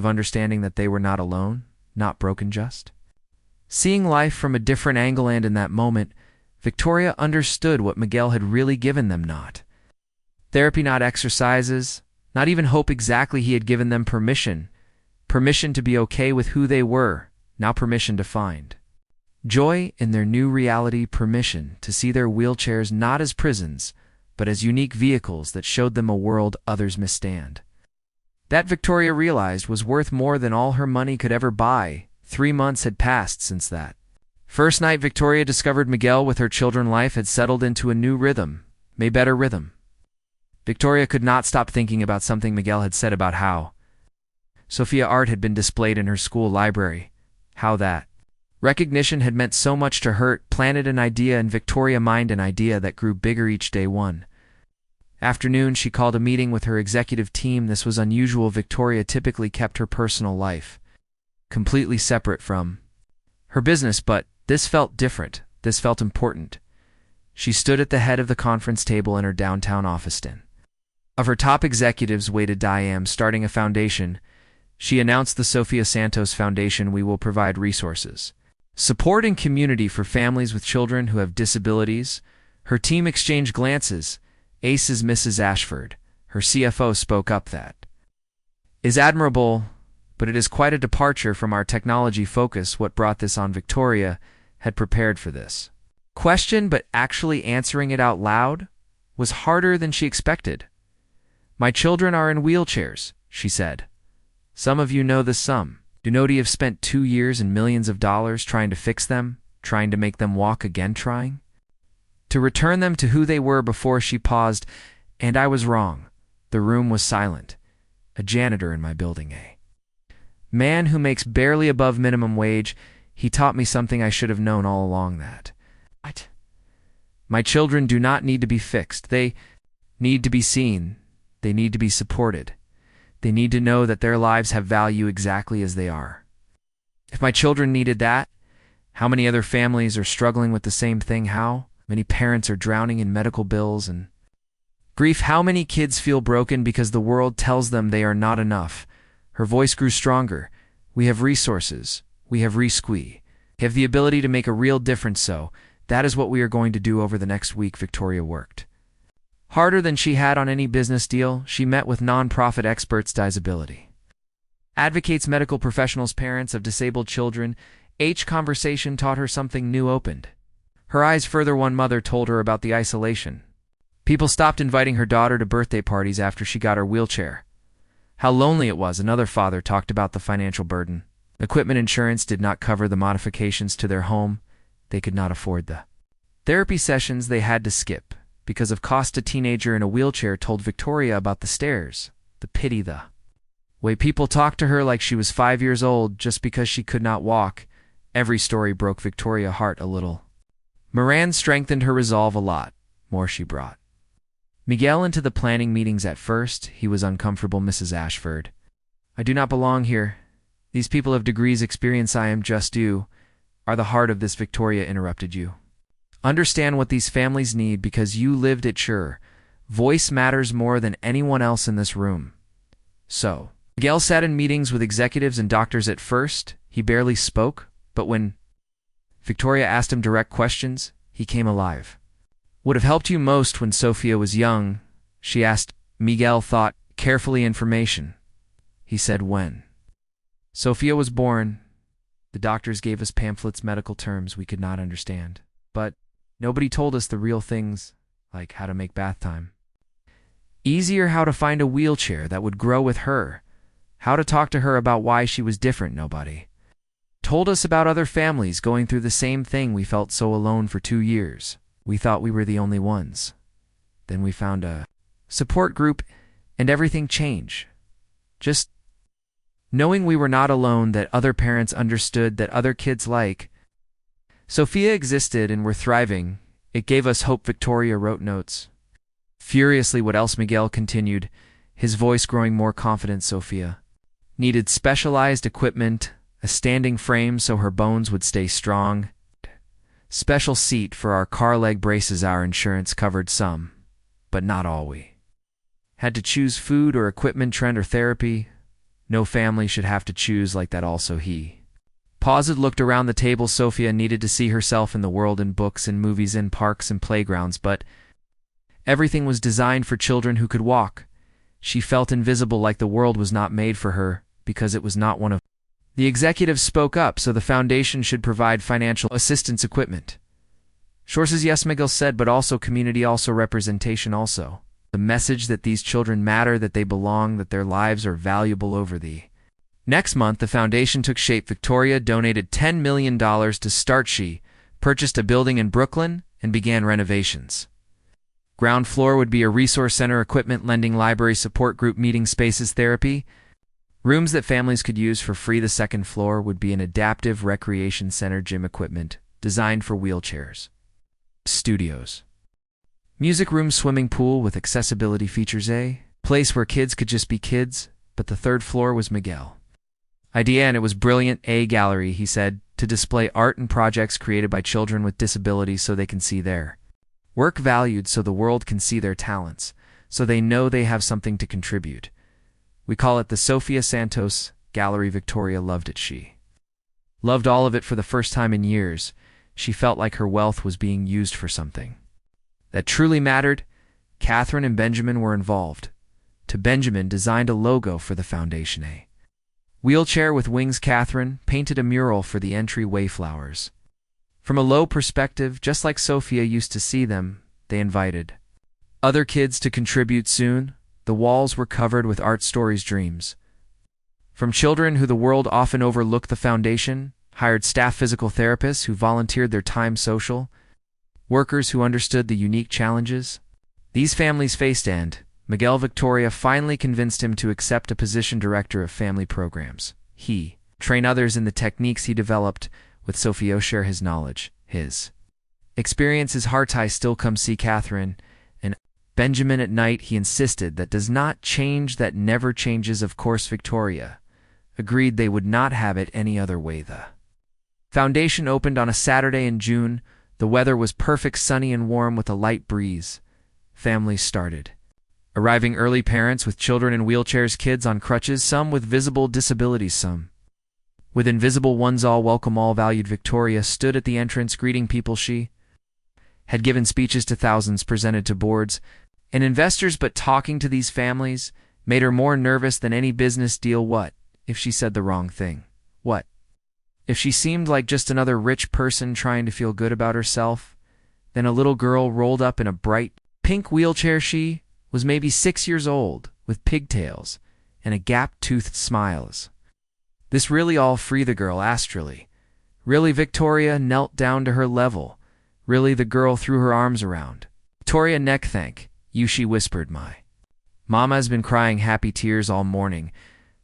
A: understanding that they were not alone, not broken, just seeing life from a different angle. And in that moment, Victoria understood what Miguel had really given them: not therapy, not exercises, not even hope. Exactly, he had given them permission to be okay with who they were, now permission to find joy in their new reality, permission to see their wheelchairs not as prisons, but as unique vehicles that showed them a world others misstand. That, Victoria realized, was worth more than all her money could ever buy. 3 months had passed since that first night. Victoria discovered Miguel with her children. Life had settled into a new rhythm, a better rhythm. Victoria could not stop thinking about something Miguel had said about how Sophia art had been displayed in her school library, how that recognition had meant so much to her. Planted an idea in Victoria's mind, an idea that grew bigger each day. One afternoon, she called a meeting with her executive team. This was unusual. Victoria typically kept her personal life completely separate from her business, but this felt different. This felt important. She stood at the head of the conference table in her downtown office. Ten of her top executives waited. "Diane, starting a foundation," she announced, "the Sofia Santos Foundation. We will provide resources, support, and community for families with children who have disabilities." Her team exchanged glances. "Aces, Mrs. Ashford," her CFO spoke up. "That is admirable, but it is quite a departure from our technology focus." What brought this on? Victoria had prepared for this question, but actually answering it out loud was harder than she expected. "My children are in wheelchairs," she said. "Some of you know this, some do not. You have spent 2 years and millions of dollars trying to fix them, trying to make them walk again, trying to return them to who they were before." She paused. "And I was wrong." The room was silent. "A janitor in my building, a man who makes barely above minimum wage. He taught me something I should have known all along, that my children do not need to be fixed. They need to be seen. They need to be supported. They need to know that their lives have value exactly as they are. If my children needed that, how many other families are struggling with the same thing? How many parents are drowning in medical bills and grief? How many kids feel broken because the world tells them they are not enough?" Her voice grew stronger. "We have resources. We have We have the ability to make a real difference, so that is what we are going to do over the next week." Victoria worked harder than she had on any business deal. She met with non-profit experts, disability advocates, medical professionals, parents of disabled children. Each conversation taught her something new, opened her eyes further. One mother told her about the isolation. People stopped inviting her daughter to birthday parties after she got her wheelchair. How lonely it was. Another father talked about the financial burden. Equipment insurance did not cover the modifications to their home. They could not afford the therapy sessions they had to skip because of cost. A teenager in a wheelchair told Victoria about the stairs, the pity, the way people talked to her like she was 5 years old just because she could not walk. Every story broke Victoria's heart a little. Moran strengthened her resolve a lot. More she brought Miguel into the planning meetings. At first, he was uncomfortable. Mrs. Ashford, I do not belong here. These people have degrees, experience. I am just you. Are the heart of this. Victoria interrupted. You understand what these families need because you lived it. Sure, voice matters more than anyone else in this room. So, Miguel sat in meetings with executives and doctors. At first, he barely spoke, but when Victoria asked him direct questions, he came alive. Would have helped you most when Sophia was young, she asked. Miguel thought carefully. Information. He said, when Sophia was born, the doctors gave us pamphlets, medical terms we could not understand. But nobody told us the real things, like how to make bath time easier, how to find a wheelchair that would grow with her, how to talk to her about why she was different. Nobody told us about other families going through the same thing. We felt so alone for 2 years. We thought we were the only ones. Then we found a support group and everything changed. Just knowing we were not alone, that other parents understood, that other kids like Sophia existed and were thriving, it gave us hope. Victoria wrote notes furiously. What else? Miguel continued, his voice growing more confident. Sophia needed specialized equipment, a standing frame so her bones would stay strong, special seat for our car, leg braces. Our insurance covered some, but not all. We had to choose food or equipment, trend or therapy. No family should have to choose like that. Also, he paused, looked around the table. Sophia needed to see herself in the world, in books, in movies, in parks and playgrounds, but everything was designed for children who could walk. She felt invisible, like the world was not made for her because it was not one of. The executives spoke up, so the foundation should provide financial assistance, equipment. Sources, yes, Miguel said, but also community, also representation, also the message that these children matter, that they belong, that their lives are valuable. Over the next month, the foundation took shape. Victoria donated $10 million to start. She purchased a building in Brooklyn and began renovations. Ground floor would be a resource center, equipment, lending, library, support group, meeting spaces, therapy rooms that families could use for free. The second floor would be an adaptive recreation center, gym, equipment designed for wheelchairs, studios, music room, swimming pool with accessibility features, a place where kids could just be kids. But the third floor was Miguel idea, and it was brilliant. A gallery, he said, to display art and projects created by children with disabilities so they can see their work valued, so the world can see their talents, so they know they have something to contribute. We call it the Sofia Santos Gallery. Victoria loved it. She loved all of it. For the first time in years, she felt like her wealth was being used for something that truly mattered. Catherine and Benjamin were involved. Benjamin designed a logo for the foundation, a wheelchair with wings. Catherine painted a mural for the entryway, flowers from a low perspective, just like Sophia used to see them. They invited other kids to contribute. Soon, the walls were covered with art, stories, dreams from children who the world often overlooked. The foundation hired staff, physical therapists who volunteered their time, social workers who understood the unique challenges these families faced, and Miguel. Victoria finally convinced him to accept a position, director of family programs. He trained others in the techniques he developed with Sophia, share his knowledge, his experience. His heart. I still come see Catherine and Benjamin at night. He insisted that does not change, that never changes. Of course, Victoria agreed they would not have it any other way. The foundation opened on a Saturday in June. The weather was perfect, sunny and warm with a light breeze. Families started arriving early, parents with children in wheelchairs, kids on crutches, some with visible disabilities, some with invisible ones. All welcome, all valued. Victoria stood at the entrance greeting people. She had given speeches to thousands, presented to boards and investors, but talking to these families made her more nervous than any business deal. What if she said the wrong thing? What if she seemed like just another rich person trying to feel good about herself? Then a little girl rolled up in a bright pink wheelchair. She was maybe 6 years old, with pigtails and a gap-toothed smiles. This really all free the girl astrally. Really Victoria knelt down to her level. Really the girl threw her arms around. Victoria neck thank you, she whispered. My mama has been crying happy tears all morning.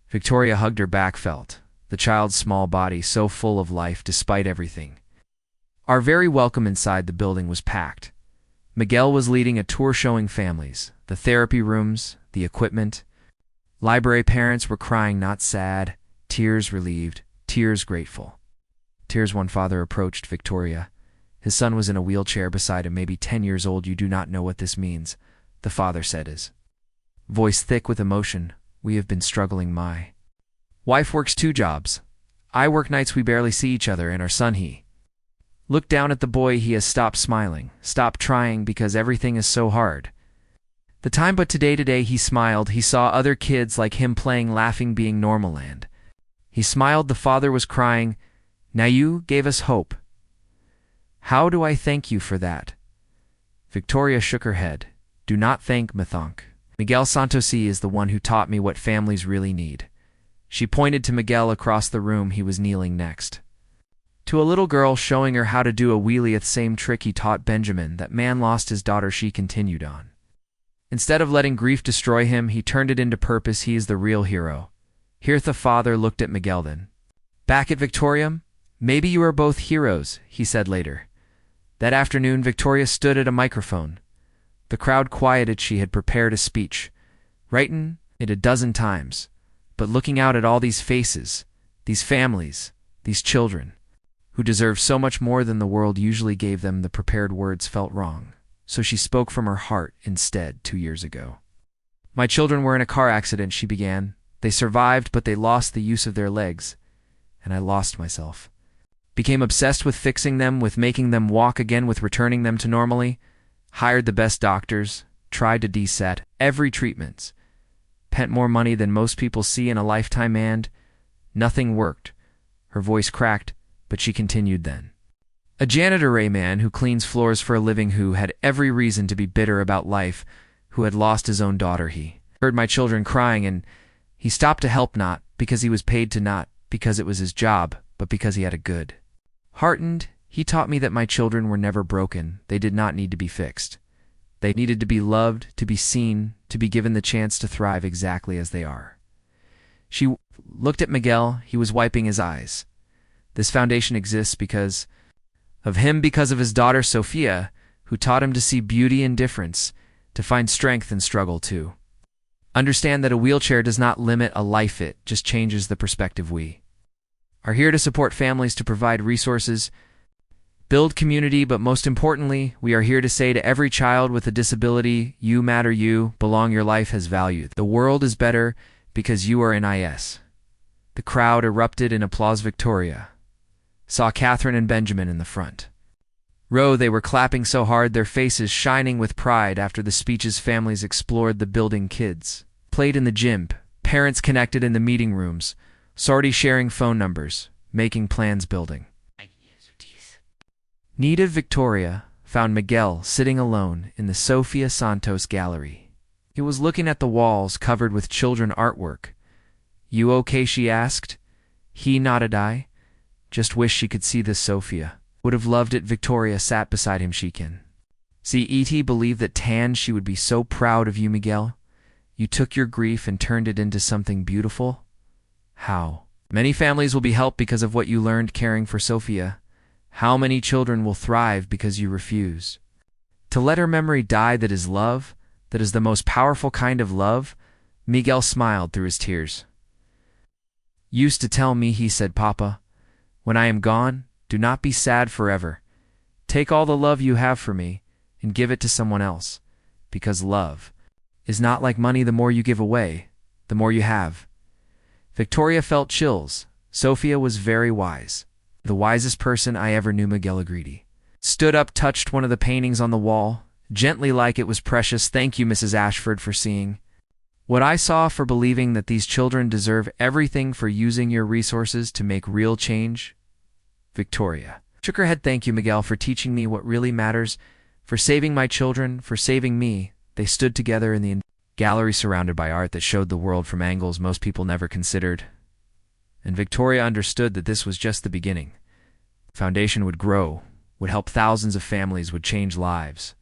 A: Victoria hugged her back, felt the child's small body so full of life despite everything. Our very welcome inside the building was packed. Miguel was leading a tour showing families, the therapy rooms, the equipment. Library parents were crying, not sad, tears relieved, tears grateful. Tears. One father approached Victoria. His son was in a wheelchair beside him, maybe 10 years old. You do not know what this means, the father said, his voice thick with emotion. We have been struggling. My wife works 2 jobs. I work nights. We barely see each other, and our son, he looked down at the boy. He has stopped smiling, stopped trying because everything is so hard. The time, but today he smiled. He saw other kids like him playing, laughing, being normal, and he smiled. The father was crying. Now you gave us hope. How do I thank you for that? Victoria shook her head. Do not thank me. Miguel Santosi is the one who taught me what families really need. She pointed to Miguel across the room. He was kneeling next to a little girl, showing her how to do a wheelie. The same trick he taught Benjamin. That man lost his daughter, she continued on. Instead of letting grief destroy him, he turned it into purpose. He is the real hero. Here the father looked at Miguel, then back at Victoria. Maybe you are both heroes, he said later. That afternoon, Victoria stood at a microphone. The crowd quieted. She had prepared a speech, written it a dozen times, but looking out at all these faces, these families, these children, who deserve so much more than the world usually gave them, the prepared words felt wrong. So she spoke from her heart instead. 2 years ago, my children were in a car accident, she began. They survived, but they lost the use of their legs, and I lost myself. Became obsessed with fixing them, with making them walk again, with returning them to normally. Hired the best doctors, tried to deset every treatment. Spent more money than most people see in a lifetime, and nothing worked. Her voice cracked, but she continued then. A janitor, a man who cleans floors for a living, who had every reason to be bitter about life, who had lost his own daughter. He heard my children crying, and he stopped to help, not because he was paid to, not because it was his job, but because he had a good heartened. He taught me that my children were never broken. They did not need to be fixed. They needed to be loved, to be seen, to be given the chance to thrive exactly as they are. She looked at Miguel. He was wiping his eyes. This foundation exists because of him, because of his daughter Sophia, who taught him to see beauty in difference, to find strength in struggle, to understand that a wheelchair does not limit a life, it just changes the perspective. We are here to support families, to provide resources, build community, but most importantly, we are here to say to every child with a disability, you matter, you belong, your life has value. The world is better because you are in IS. The crowd erupted in applause. Victoria saw Catherine and Benjamin in the front row. They were clapping so hard, their faces shining with pride. After the speeches, families explored the building, kids played in the gym, parents connected in the meeting rooms, already sharing phone numbers, making plans, building. Needed. Victoria found Miguel sitting alone in the Sofia Santos gallery. He was looking at the walls covered with children artwork. You okay? She asked. He nodded. I just wish she could see this. Sophia would have loved it. Victoria sat beside him. She can see E.T. believed that Tan, she would be so proud of you, Miguel. You took your grief and turned it into something beautiful. How many families will be helped because of what you learned caring for Sophia? How many children will thrive because you refuse to let her memory die? That is love. That is the most powerful kind of love. Miguel smiled through his tears. Used to tell me, he said, Papa, when I am gone, do not be sad forever. Take all the love you have for me and give it to someone else, because love is not like money. The more you give away, the more you have. Victoria felt chills. Sophia was very wise. The wisest person I ever knew. Miguel agreed. Stood up, touched one of the paintings on the wall, gently, like it was precious. Thank you, Mrs. Ashford, for seeing what I saw, for believing that these children deserve everything, for using your resources to make real change. Victoria shook her head. Thank you, Miguel, for teaching me what really matters, for saving my children, for saving me. They stood together in the gallery surrounded by art that showed the world from angles most people never considered. And Victoria understood that this was just the beginning. The foundation would grow, would help thousands of families, would change lives.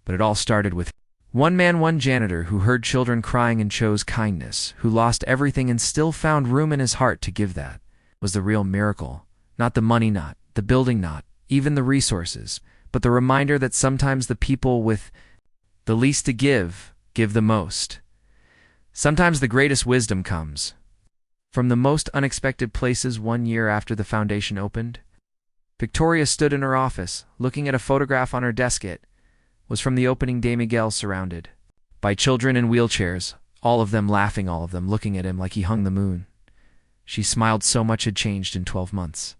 A: But it all started with one man, one janitor, who heard children crying and chose kindness, who lost everything and still found room in his heart to give. That was the real miracle. Not the money, not the building, not even the resources, but the reminder that sometimes the people with the least to give the most. Sometimes the greatest wisdom comes from the most unexpected places. 1 year after the foundation opened, Victoria stood in her office, looking at a photograph on her desk. It was from the opening day. Miguel, surrounded by children in wheelchairs, all of them laughing, all of them looking at him like he hung the moon. She smiled. So much had changed in 12 months.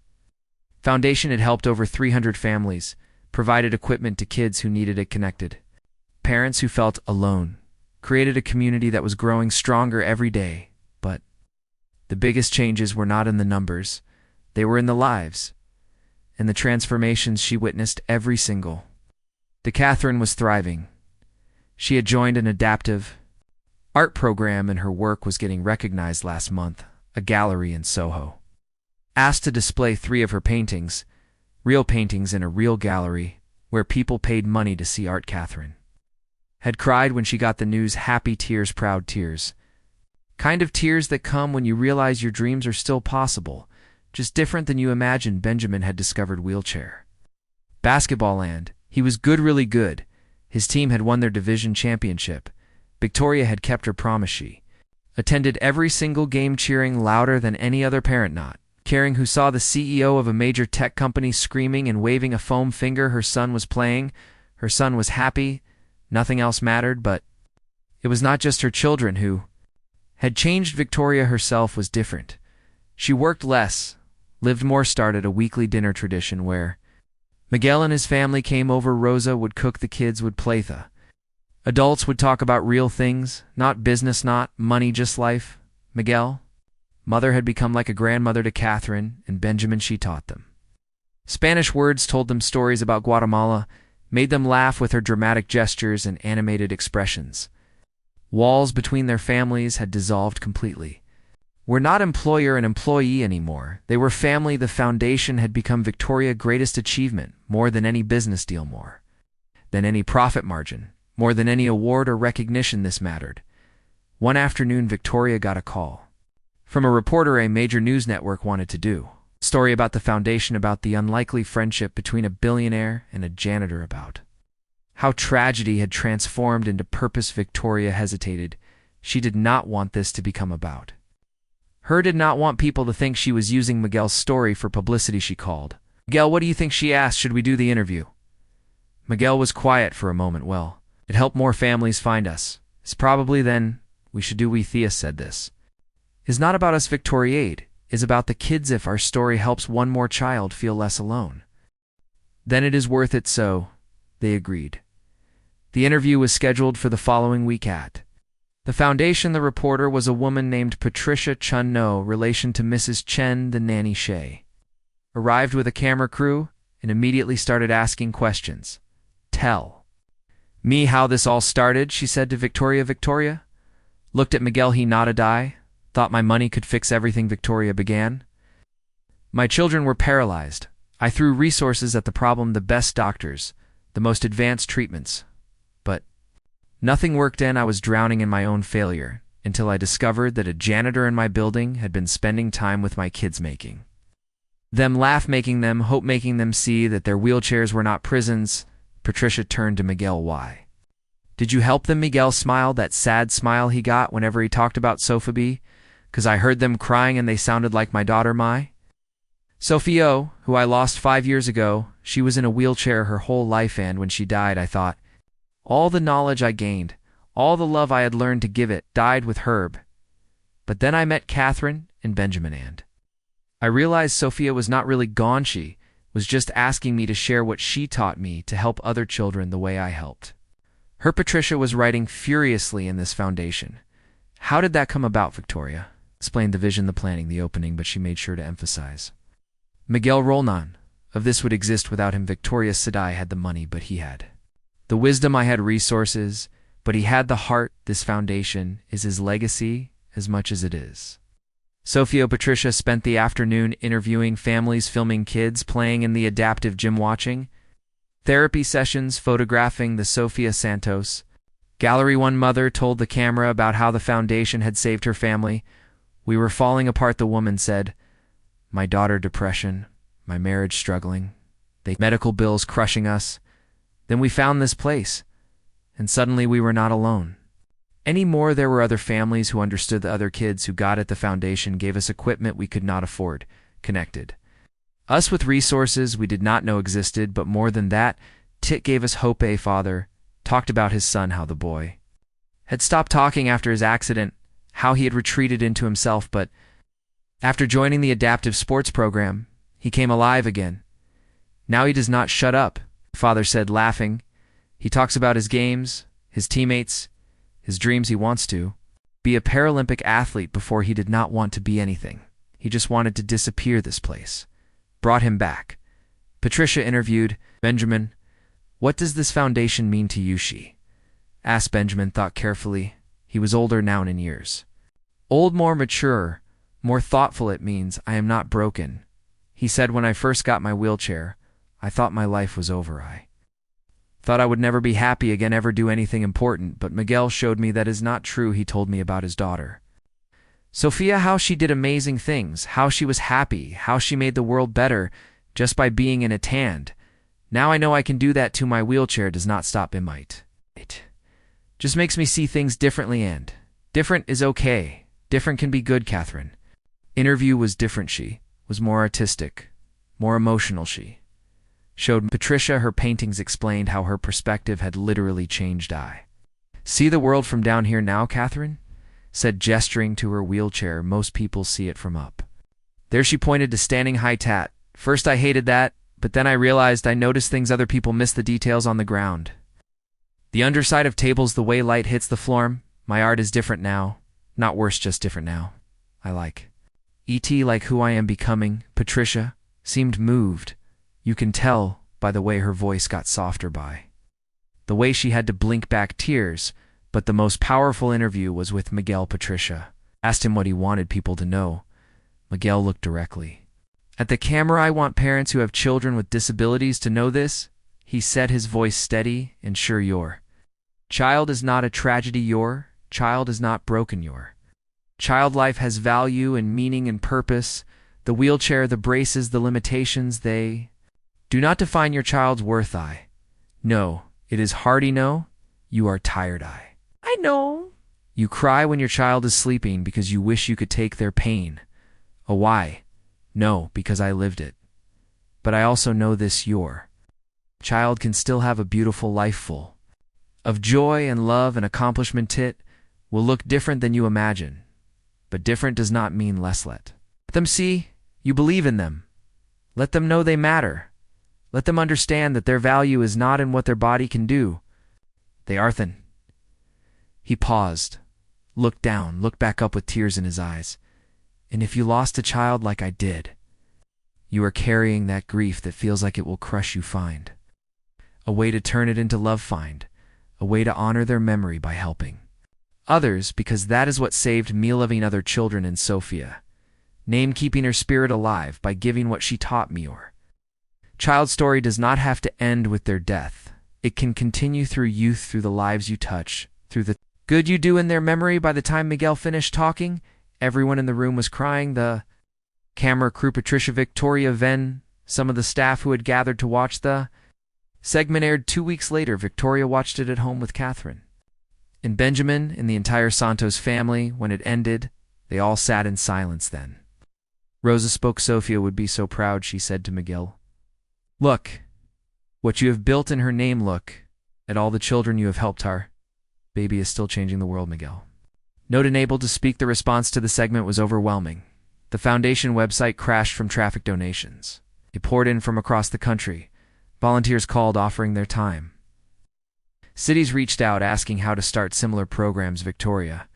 A: Foundation had helped over 300 families, provided equipment to kids who needed it, connected parents who felt alone, created a community that was growing stronger every day. But the biggest changes were not in the numbers, they were in the lives, and the transformations she witnessed every single day. Catherine was thriving. She had joined an adaptive art program and her work was getting recognized. Last month, a gallery in Soho asked to display 3 of her paintings, real paintings in a real gallery where people paid money to see art. Catherine had cried when she got the news. Happy tears, proud tears. Kind of tears that come when you realize your dreams are still possible, just different than you imagined. Benjamin had discovered wheelchair basketball land. He was good, really good. His team had won their division championship. Victoria had kept her promise. She attended every single game, cheering louder than any other parent, not caring who saw the CEO of a major tech company screaming and waving a foam finger. Her son was playing. Her son was happy. Nothing else mattered. But it was not just her children who had changed. Victoria herself was different. She worked less, lived more, started a weekly dinner tradition where Miguel and his family came over. Rosa would cook, the kids would play, the adults would talk about real things, not business, not money, just life. Miguel, mother, had become like a grandmother to Catherine and Benjamin. She taught them Spanish words, told them stories about Guatemala, made them laugh with her dramatic gestures and animated expressions. Walls between their families had dissolved completely. Were not employer and employee anymore. They were family. The foundation had become Victoria's greatest achievement, more than any business deal, more than any profit margin, more than any award or recognition. This mattered. One afternoon, Victoria got a call from a reporter a major news network wanted to do a story about the foundation, about the unlikely friendship between a billionaire and a janitor, about how tragedy had transformed into purpose. Victoria hesitated. She did not want this to become about her, did not want people to think she was using Miguel's story for publicity. She called. Miguel, what do you think? She asked. Should we do the interview? Miguel was quiet for a moment. Well, it helped more families find us. It's probably then we should do. We, Thea, said this is not about us, Victoria, is about the kids. If our story helps one more child feel less alone, then it is worth it. So they agreed. The interview was scheduled for the following week at the foundation. The reporter was a woman named Patricia Chun, no relation to Mrs. Chen, the nanny. She arrived with a camera crew and immediately started asking questions. Tell me how this all started, she said to Victoria. Victoria looked at Miguel. He nodded. I thought my money could fix everything. Victoria began. My children were paralyzed. I threw resources at the problem, the best doctors, the most advanced treatments. But nothing worked, and I was drowning in my own failure until I discovered that a janitor in my building had been spending time with my kids, making them laugh, making them hope, making them see that their wheelchairs were not prisons. Patricia turned to Miguel. Why did you help them? Miguel smiled, that sad smile he got whenever he talked about Sophie. Because I heard them crying and they sounded like my daughter, my Sophie, who I lost 5 years ago. She was in a wheelchair her whole life, and when she died, I thought all the knowledge I gained, all the love I had learned to give it, died with Herb. But then I met Catherine and Benjamin, and I realized Sophia was not really gone. She was just asking me to share what she taught me to help other children the way I helped her. Patricia was writing furiously in this foundation. How did that come about? Victoria explained the vision, the planning, the opening, but she made sure to emphasize Miguel rolled none of this would exist without him. Victoria said I had the money, but he had the wisdom. I had resources, But he had the heart. This foundation is his legacy as much as it is. Sophia Patricia spent the afternoon interviewing families, filming kids playing in the adaptive gym, watching therapy sessions, photographing the Sophia Santos. Gallery. One mother told the camera about how the foundation had saved her family. "We were falling apart," the woman said. "My daughter depression, my marriage struggling, the medical bills crushing us. Then we found this place, and suddenly we were not alone anymore. There were other families who understood the other kids who got at the foundation, gave us equipment we could not afford, connected us with resources we did not know existed, but more than that, Tit gave us hope." A father talked about his son, how the boy had stopped talking after his accident, how he had retreated into himself, but after joining the adaptive sports program, he came alive again. "Now he does not shut up," father said, laughing. "He talks about his games, his teammates, his dreams. He wants to be a Paralympic athlete. Before, he did not want to be anything. He just wanted to disappear. This place brought him back." Patricia interviewed Benjamin. "What does this foundation mean to you?" she asked. Benjamin thought carefully. He was older now in years. Old, more mature, more thoughtful. "It means I am not broken," he said. "When I first got my wheelchair, I thought my life was over. I thought I would never be happy again, ever do anything important, but Miguel showed me that is not true." He told me about his daughter Sophia, how she did amazing things, how she was happy, how she made the world better just by being in it. And now I know I can do that too. My wheelchair does not stop. It just makes me see things differently, and different is okay. Different can be good." Catherine interview was different. She was more artistic, more emotional. She showed Patricia her paintings, explained how her perspective had literally changed. "I see the world from down here now," Catherine said, gesturing to her wheelchair. "Most people see it from up there." She pointed to standing high. "Tat. First I hated that, but then I realized I noticed things other people miss, the details on the ground, the underside of tables, the way light hits the floor. My art is different now. Not worse, just different now. I like like who I am becoming." Patricia seemed moved. You can tell by the way her voice got softer, by the way she had to blink back tears. But the most powerful interview was with Miguel. Patricia asked him what he wanted people to know. Miguel looked directly at the camera. "I want parents who have children with disabilities to know this," he said, his voice steady and sure. "Your child is not a tragedy. Your child is not broken. Your child life has value and meaning and purpose. The wheelchair, the braces, the limitations, they do not define your child's worth. I know it is hard. No, you are tired. I know. You cry when your child is sleeping because you wish you could take their pain. Oh, why? No, because I lived it. But I also know this: your child can still have a beautiful life full of joy and love and accomplishment. It will look different than you imagine, but different does not mean less. Let them see you believe in them. Let them know they matter. Let them understand that their value is not in what their body can do. They are thin." He paused, looked down, looked back up with tears in his eyes. "And if you lost a child like I did, you are carrying that grief that feels like it will crush you. Find a way to turn it into love. Find a way to honor their memory by helping others, because that is what saved me, loving other children in Sophia. Name keeping her spirit alive by giving what she taught me. Your child's story does not have to end with their death. It can continue through youth, through the lives you touch, through the good you do in their memory." By the time Miguel finished talking, everyone in the room was crying. The camera crew, Patricia, Victoria, Ven, some of the staff who had gathered to watch the segment aired 2 weeks later. Victoria watched it at home with Catherine and Benjamin and the entire Santos family. When it ended, they all sat in silence. Then Rosa spoke. "Sophia would be so proud," she said to Miguel. "Look what you have built in her name. Look at all the children you have helped. Our baby is still changing the world." Miguel not unable to speak. The response to the segment was overwhelming. The foundation website crashed from traffic donations. It poured in from across the country. Volunteers called, offering their time. Cities reached out, asking how to start similar programs. Victoria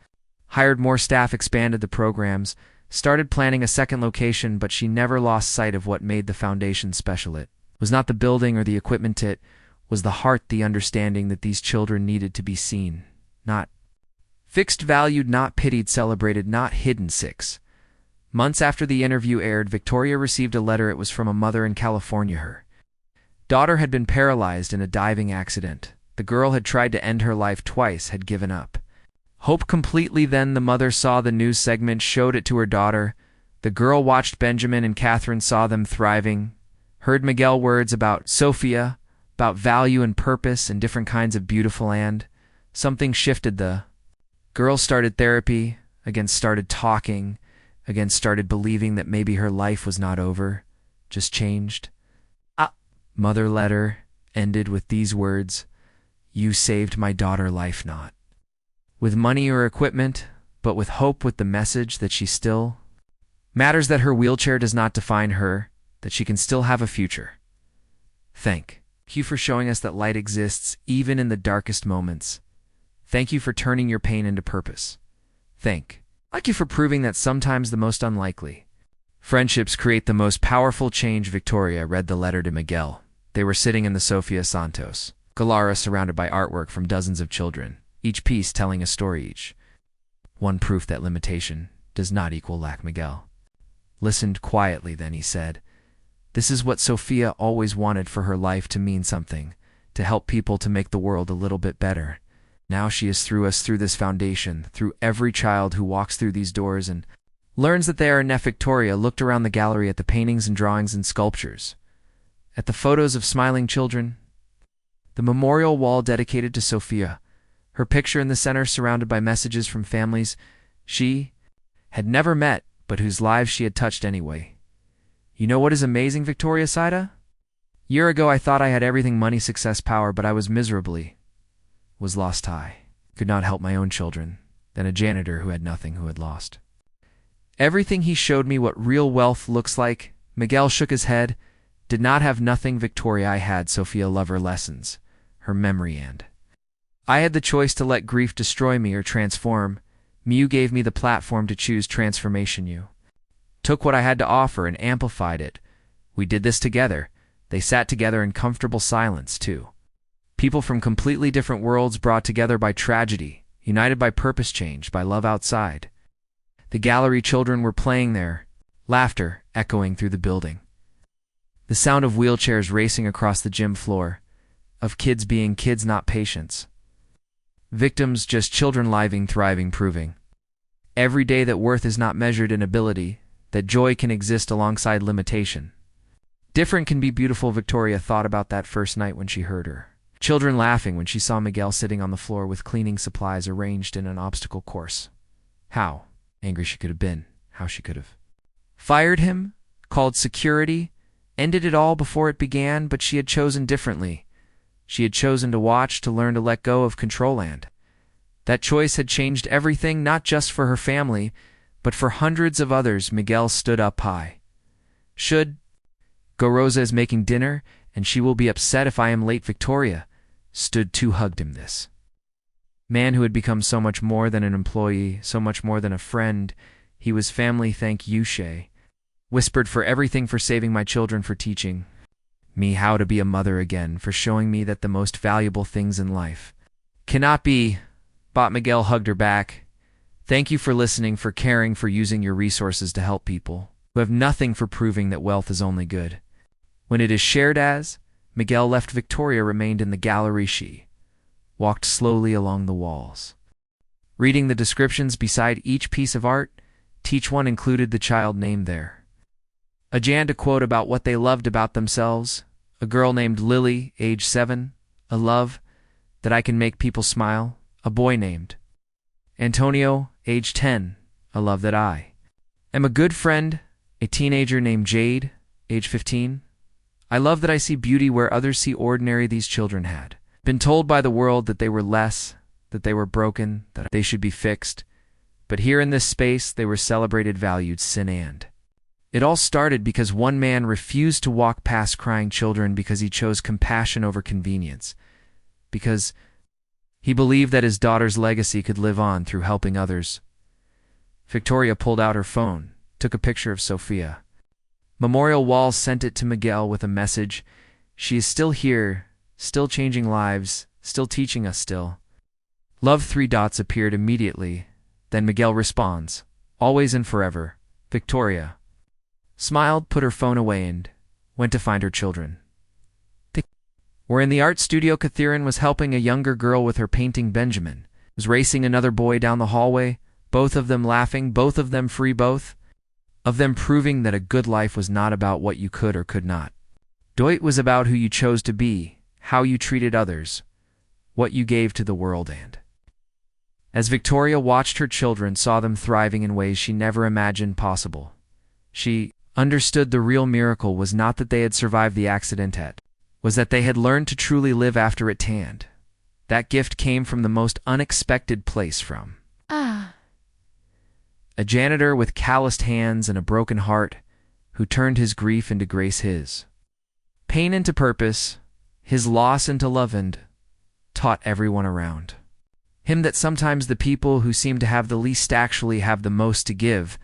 A: hired more staff, expanded the programs, started planning a second location, but she never lost sight of what made the foundation special. It was not the building or the equipment. It was the heart, the understanding that these children needed to be seen, not fixed, valued, not pitied, celebrated, not hidden. 6 months after the interview aired, Victoria received a letter. It was from a mother in California. Her daughter had been paralyzed in a diving accident. The girl had tried to end her life twice, had given up hope completely. Then the mother saw the news segment, showed it to her daughter. The girl watched. Benjamin and Catherine saw them thriving, heard Miguel words about Sophia, about value and purpose and different kinds of beautiful, and something shifted. The girl started therapy, again started talking, again started believing that maybe her life was not over, just changed. Mother letter ended with these words: "You saved my daughter life, not with money or equipment, but with hope, with the message that she still matters, that her wheelchair does not define her, that she can still have a future. Thank you for showing us that light exists even in the darkest moments. Thank you for turning your pain into purpose. Thank you for proving that sometimes the most unlikely friendships create the most powerful change." Victoria read the letter to Miguel. They were sitting in the Sofia Santos Galara, surrounded by artwork from dozens of children, each piece telling a story, each one proof that limitation does not equal lack. Miguel listened quietly, then he said, "This is what Sophia always wanted for her life, to mean something, to help people, to make the world a little bit better. Now she is through us, through this foundation, through every child who walks through these doors and learns that they are enough." Victoria looked around the gallery at the paintings and drawings and sculptures, at the photos of smiling children, the memorial wall dedicated to Sophia, her picture in the center surrounded by messages from families she had never met, but whose lives she had touched anyway. "You know what is amazing?" Victoria sighed. "A year ago I thought I had everything: money, success, power, but I was lost. I could not help my own children. Then a janitor who had nothing, who had lost everything. He showed me what real wealth looks like." Miguel shook his head. "Did not have nothing, Victoria. I had Sophia, love, her lessons, her memory, and I had the choice to let grief destroy me or transform me. You gave me the platform to choose transformation. You took what I had to offer and amplified it. We did this together." They sat together in comfortable silence, too. People from completely different worlds, brought together by tragedy, united by purpose, changed by love outside. The gallery children were playing there, laughter echoing through the building. The sound of wheelchairs racing across the gym floor, of kids being kids, not patients. Victims, just children, living, thriving, proving every day that worth is not measured in ability, that joy can exist alongside limitation. Different can be beautiful. Victoria thought about that first night when she heard her children laughing, when she saw Miguel sitting on the floor with cleaning supplies arranged in an obstacle course. How angry she could have been, how she could have fired him, called security, ended it all before it began, but she had chosen differently. She had chosen to watch, to learn, to let go of control, and that choice had changed everything, not just for her family, but for hundreds of others. Miguel stood up high. "Should go, Rosa is making dinner, and she will be upset if I am late." Victoria stood too, hugged him. This man who had become so much more than an employee, so much more than a friend. He was family. "Thank you," she whispered, "for everything, for saving my children, for teaching me how to be a mother again, for showing me that the most valuable things in life cannot be bought." Miguel hugged her back. "Thank you for listening, for caring, for using your resources to help people who have nothing, for proving that wealth is only good when it is shared." As Miguel left, Victoria remained in the gallery. She walked slowly along the walls, reading the descriptions beside each piece of art. Each one included the child named there. A janitor quote about what they loved about themselves. A girl named Lily, age 7, a love that I can make people smile. A boy named Antonio, age 10, a love that I am a good friend. A teenager named Jade, age 15, I love that I see beauty where others see ordinary. These children had been told by the world that they were less, that they were broken, that they should be fixed. But here in this space, they were celebrated, valued, sin, and it all started because one man refused to walk past crying children, because he chose compassion over convenience, because he believed that his daughter's legacy could live on through helping others. Victoria pulled out her phone, took a picture of Sophia. Memorial Wall, sent it to Miguel with a message: "She is still here, still changing lives, still teaching us, still Love three dots appeared immediately. Then Miguel responds, always and forever, Victoria. Smiled, put her phone away and went to find her children. Where in the art studio Catherine was helping a younger girl with her painting. Benjamin was racing another boy down the hallway, both of them laughing, both of them free, both of them proving that a good life was not about what you could or could not. It was about who you chose to be, how you treated others, what you gave to the world. And as Victoria watched her children, saw them thriving in ways she never imagined possible, she understood the real miracle was not that they had survived the accident, was that they had learned to truly live after it. And that gift came from the most unexpected place, from a janitor with calloused hands and a broken heart, who turned his grief into grace, his pain into purpose, his loss into love, and taught everyone around him that sometimes the people who seem to have the least actually have the most to give.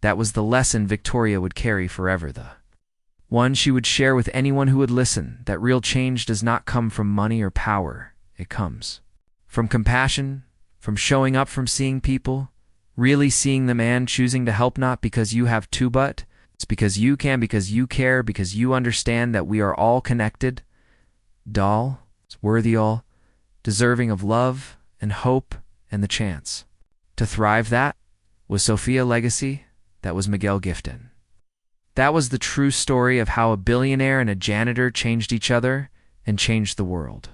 A: That was the lesson Victoria would carry forever, the one she would share with anyone who would listen, that real change does not come from money or power. It comes from compassion, from showing up, from seeing people, really seeing them and choosing to help, not because you have to, but it's because you can, because you care, because you understand that we are all connected, all worthy, all deserving of love and hope and the chance to thrive. That was Sophia legacy. That was Miguel Gifton. That was the true story of how a billionaire and a janitor changed each other and changed the world.